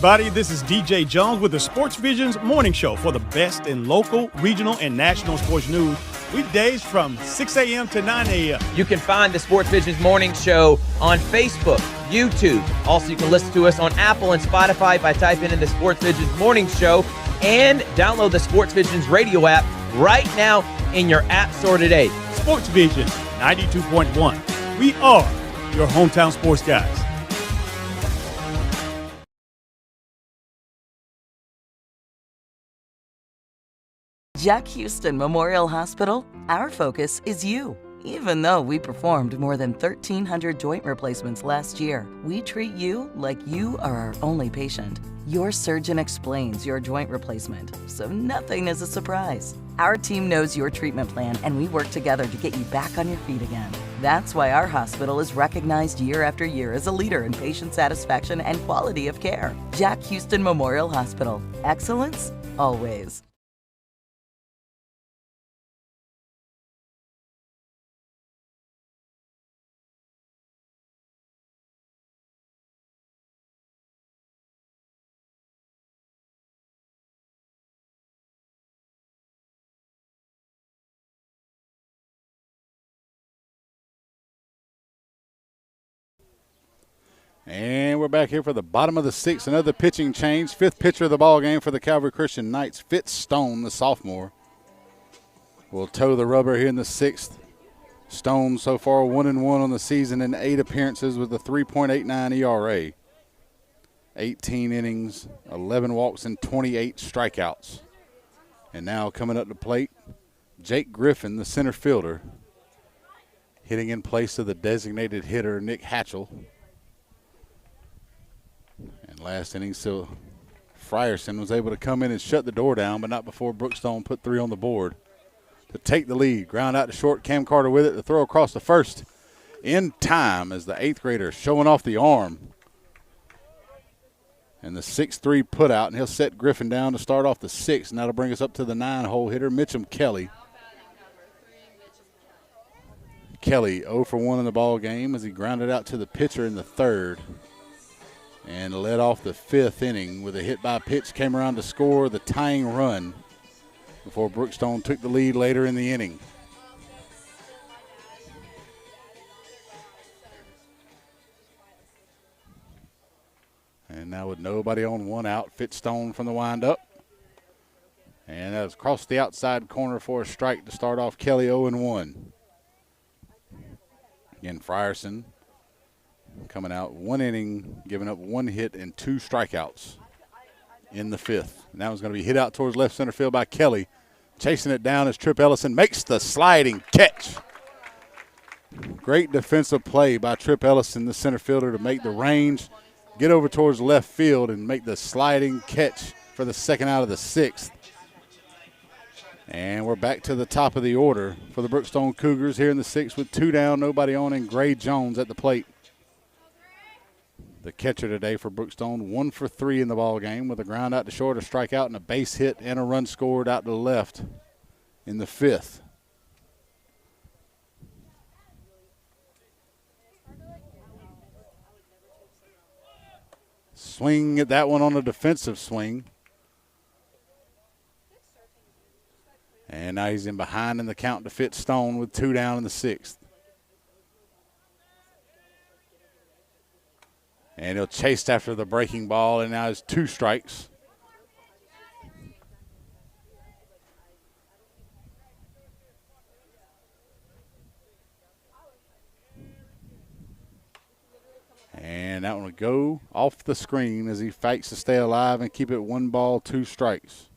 everybody. This is DJ Jones with the Sports Visions Morning Show for the best in local, regional, and national sports news. Weekdays from 6 a.m. to 9 a.m. You can find the Sports Visions Morning Show on Facebook, YouTube. Also, you can listen to us on Apple and Spotify by typing in the Sports Visions Morning Show, and download the Sports Visions radio app right now in your app store today. Sports Vision 92.1. We are your hometown sports guys. Jack Houston Memorial Hospital, our focus is you. Even though we performed more than 1,300 joint replacements last year, we treat you like you are our only patient. Your surgeon explains your joint replacement, so nothing is a surprise. Our team knows your treatment plan, and we work together to get you back on your feet again. That's why our hospital is recognized year after year as a leader in patient satisfaction and quality of care. Jack Houston Memorial Hospital. Excellence, always. And we're back here for the bottom of the sixth. Another pitching change. Fifth pitcher of the ball game for the Calvary Christian Knights, Stone, the sophomore, will toe the rubber here in the sixth. Stone so far 1-1 on the season in 8 appearances with a 3.89 ERA. 18 innings, 11 walks, and 28 strikeouts. And now coming up to plate, Jake Griffin, the center fielder, hitting in place of the designated hitter, Nick Hatchell. And last inning, so Frierson was able to come in and shut the door down, but not before Brookstone put 3 on the board to take the lead. Ground out to short, Cam Carter with it, to throw across the first in time as the 8th grader showing off the arm. And the 6-3 put out, and he'll set Griffin down to start off the 6th, and that'll bring us up to the 9-hole hitter, Mitchum Kelly. Kelly 0 for 1 in the ball game as he grounded out to the pitcher in the 3rd. And led off the 5th inning with a hit by pitch, came around to score the tying run before Brookstone took the lead later in the inning. And now with nobody on, 1 out, Stone from the windup. And that was across the outside corner for a strike to start off Kelly 0-1. Again, Frierson coming out 1 inning, giving up 1 hit and 2 strikeouts in the 5th. And that was going to be hit out towards left center field by Kelly. Chasing it down as Trip Ellison makes the sliding catch. Great defensive play by Trip Ellison, the center fielder, to make the range, get over towards left field, and make the sliding catch for the 2nd out of the 6th. And we're back to the top of the order for the Brookstone Cougars here in the 6th with 2 down, nobody on, and Gray Jones at the plate. The catcher today for Brookstone, 1 for 3 in the ball game with a ground out to short, a strikeout, and a base hit, and a run scored out to the left in the 5th. Swing at that one on a defensive swing. And now he's in behind in the count to Stone with 2 down in the 6th. And he'll chase after the breaking ball, and now has 2 strikes. And that one will go off the screen as he fights to stay alive and keep it 1 ball, 2 strikes.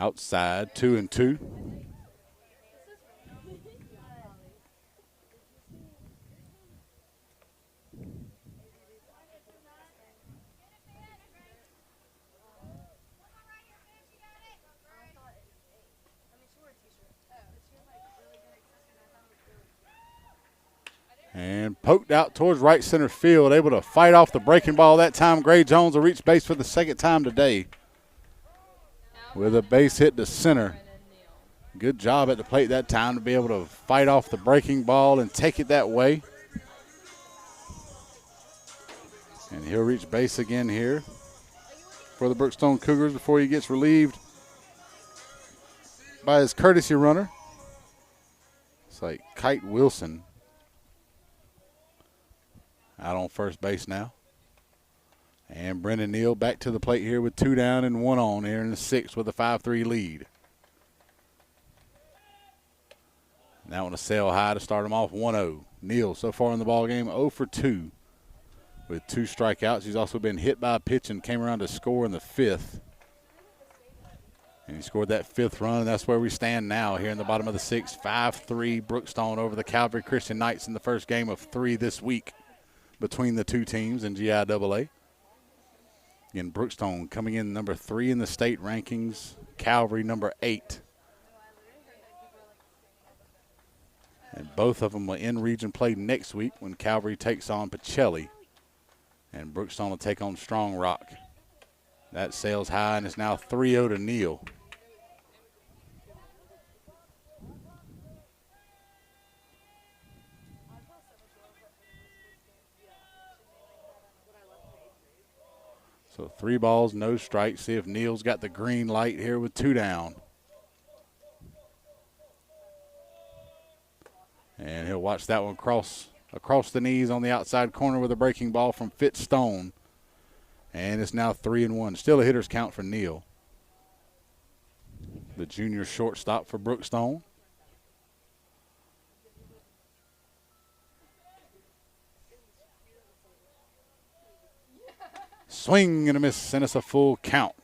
Outside, 2-2. And poked out towards right center field, able to fight off the breaking ball that time. Gray Jones will reach base for the second time today with a base hit to center. Good job at the plate that time to be able to fight off the breaking ball and take it that way. And he'll reach base again here for the Brookstone Cougars before he gets relieved by his courtesy runner. It's like Kite Wilson out on first base now. And Brendan Neal back to the plate here with 2 down and 1 on here in the 6th with a 5-3 lead. That one a sail high to start him off 1-0. Neal so far in the ball game 0 for 2 with 2 strikeouts. He's also been hit by a pitch and came around to score in the 5th. And he scored that 5th run, and that's where we stand now here in the bottom of the 6th. 5-3 Brookstone over the Calvary Christian Knights in the first game of 3 this week between the two teams in GIAA. Again, Brookstone coming in number 3 in the state rankings, Calvary number 8. And both of them will in-region play next week when Calvary takes on Pacelli. And Brookstone will take on Strong Rock. That sails high and it's now 3-0 to Neal. So 3 balls, no strikes. See if Neal's got the green light here with 2 down. And he'll watch that one cross across the knees on the outside corner with a breaking ball from Fitzstone. And it's now 3-1. Still a hitter's count for Neal, the junior shortstop for Brookstone. Swing and a miss, and it's a full count.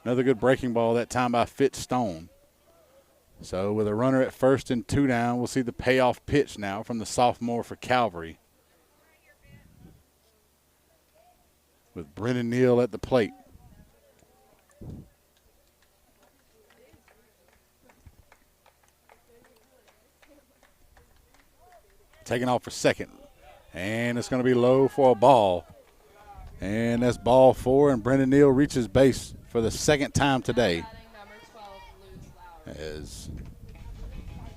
Another good breaking ball that time by Fitzstone. So with a runner at first and 2 down, we'll see the payoff pitch now from the sophomore for Calvary, with Brendan Neal at the plate. Taking off for second. And it's going to be low for a ball. And that's ball 4, and Brendan Neal reaches base for the second time today, as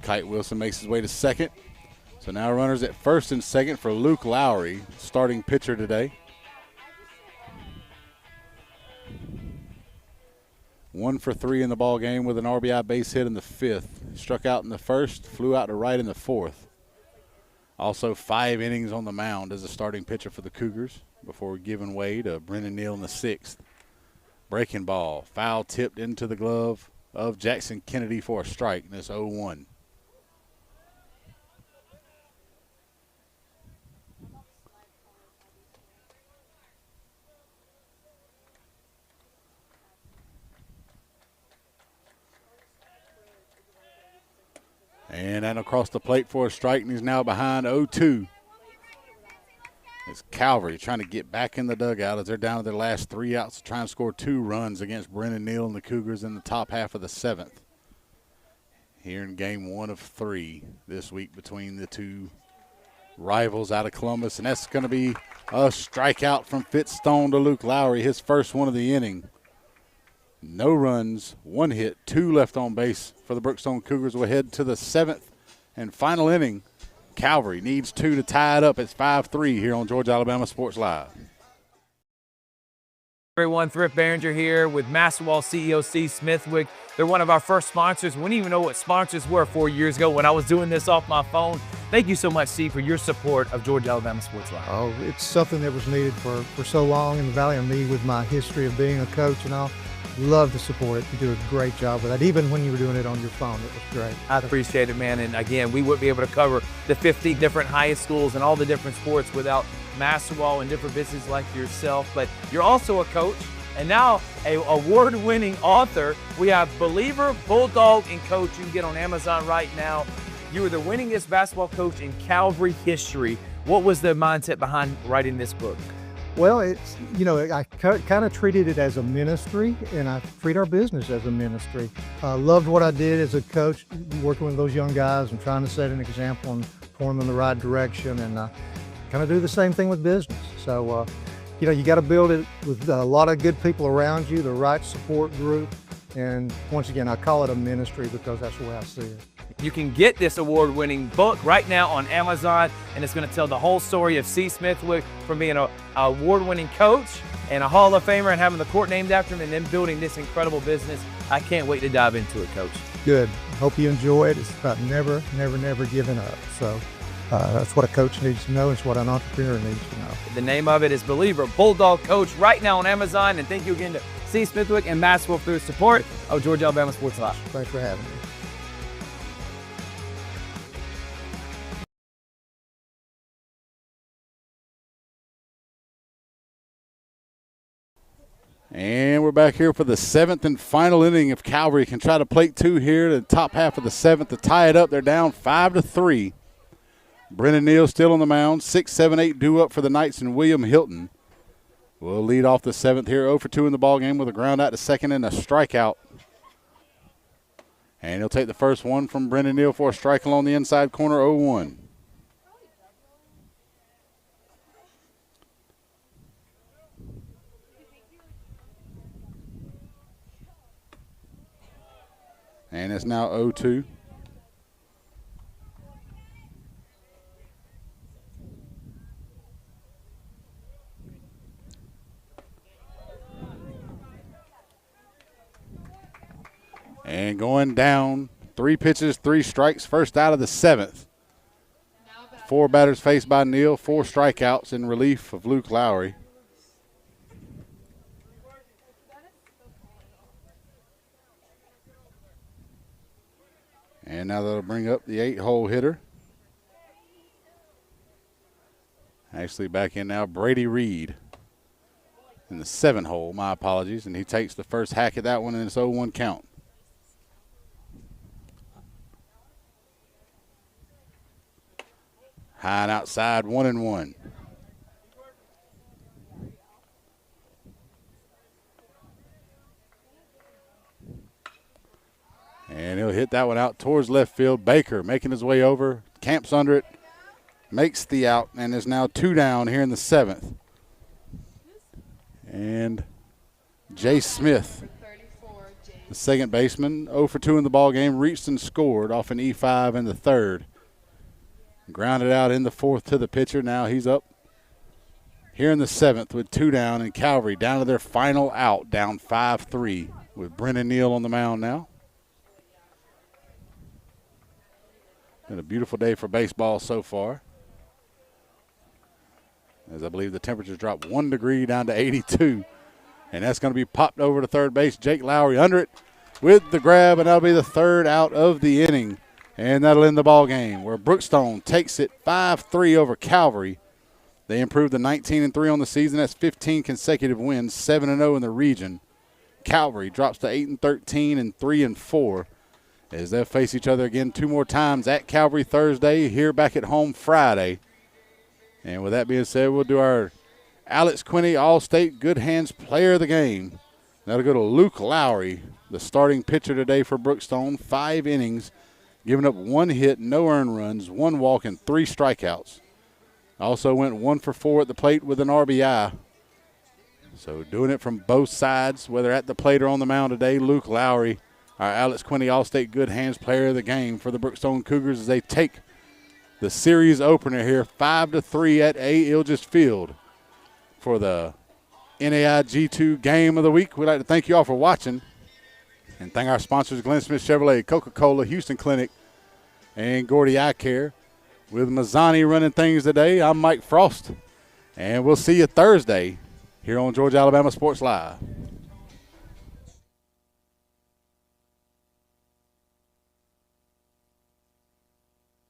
Kite Wilson makes his way to second. So now runners at first and second for Luke Lowry, starting pitcher today. 1 for 3 in the ball game with an RBI base hit in the 5th. Struck out in the 1st, flew out to right in the 4th. Also 5 innings on the mound as a starting pitcher for the Cougars before giving way to Brendan Neal in the 6th. Breaking ball, foul tipped into the glove of Jackson Kennedy for a strike, and it's 0-1. And then across the plate for a strike, and he's now behind 0-2. It's Calvary trying to get back in the dugout as they're down to their last 3 outs to try and score 2 runs against Brendan Neal and the Cougars in the top half of the 7th. Here in game 1 of 3 this week between the two rivals out of Columbus. And that's going to be a strikeout from Fitzstone to Luke Lowry, his first one of the inning. No runs, 1 hit, 2 left on base for the Brookstone Cougars. We'll head to the 7th and final inning. Calvary needs 2 to tie it up. It's 5-3 here on Georgia Alabama Sports Live. Everyone, Thrift Behringer here with Masterwall CEO Steve Smithwick. They're one of our first sponsors. We didn't even know what sponsors were 4 years ago when I was doing this off my phone. Thank you so much, Steve, for your support of Georgia Alabama Sports Live. Oh, it's something that was needed for so long in the Valley, and me with my history of being a coach and all. Love to support it. You do a great job with that. Even when you were doing it on your phone, it was great. I appreciate it, man. And again, we wouldn't be able to cover the 50 different high schools and all the different sports without Masterwall and different businesses like yourself. But you're also a coach and now a award-winning author. We have Believer, Bulldog, and Coach. You can get on Amazon right now. You were the winningest basketball coach in Calvary history. What was the mindset behind writing this book? Well, it's, I kind of treated it as a ministry, and I treat our business as a ministry. Loved what I did as a coach, working with those young guys and trying to set an example and point them in the right direction, and kind of do the same thing with business. So, you know, you got to build it with a lot of good people around you, the right support group. And once again, I call it a ministry because that's the way I see it. You can get this award-winning book right now on Amazon, and it's going to tell the whole story of C. Smithwick from being an award-winning coach and a Hall of Famer and having the court named after him and then building this incredible business. I can't wait to dive into it, Coach. Good. Hope you enjoy it. It's about never, never, never giving up. So that's what a coach needs to know. It's what an entrepreneur needs to know. The name of it is Believer Bulldog Coach right now on Amazon. And thank you again to C. Smithwick and Maxwell for their support of Georgia Alabama Sports Live. Thanks for having me. And we're back here for the 7th and final inning. If Calvary can try to plate 2 here, the top half of the 7th to tie it up. They're down 5-3. Brennan Neal still on the mound. 6, 7, 8 due up for the Knights, and William Hilton will lead off the 7th here. 0 for 2 in the ball game with a ground out to second and a strikeout. And he'll take the first one from Brennan Neal for a strike along the inside corner, 0-1. And it's now 0-2. And going down, 3 pitches, 3 strikes, first out of the 7th. 4 batters faced by Neal, 4 strikeouts in relief of Luke Lowry. And now that'll bring up the 8-hole hitter. Actually back in now, Brady Reed in the 7-hole, my apologies. And he takes the first hack at that one, and it's 0-1 count. High and outside, 1-1. And he'll hit that one out towards left field. Baker making his way over, camps under it, makes the out, and is now 2 down here in the 7th. And Jay Smith, the second baseman, 0 for 2 in the ball game, reached and scored off an E5 in the 3rd. Grounded out in the 4th to the pitcher. Now he's up here in the 7th with 2 down, and Calvary down to their final out, down 5-3 with Brennan Neal on the mound now. Been a beautiful day for baseball so far, as I believe the temperatures dropped 1 degree down to 82. And that's going to be popped over to third base. Jake Lowry under it with the grab, and that'll be the 3rd out of the inning. And that'll end the ball game, where Brookstone takes it 5-3 over Calvary. They improved to 19-3 on the season. That's 15 consecutive wins, 7-0 in the region. Calvary drops to 8-13 and 3-4. As they'll face each other again 2 more times at Calvary Thursday, here back at home Friday. And with that being said, we'll do our Alex Quinney All-State Good Hands Player of the Game. That'll go to Luke Lowry, the starting pitcher today for Brookstone. 5 innings, giving up 1 hit, no earned runs, 1 walk, and 3 strikeouts. Also went 1 for 4 at the plate with an RBI. So doing it from both sides, whether at the plate or on the mound today, Luke Lowry, our Alex Quinney All-State Good Hands Player of the Game for the Brookstone Cougars as they take the series opener here 5-3 at A. Ilgis Field for the NAI G2 Game of the Week. We'd like to thank you all for watching and thank our sponsors, Glenn Smith Chevrolet, Coca-Cola, Houston Clinic, and Gordy Eye Care. With Mazzani running things today, I'm Mike Frost, and we'll see you Thursday here on Georgia Alabama Sports Live.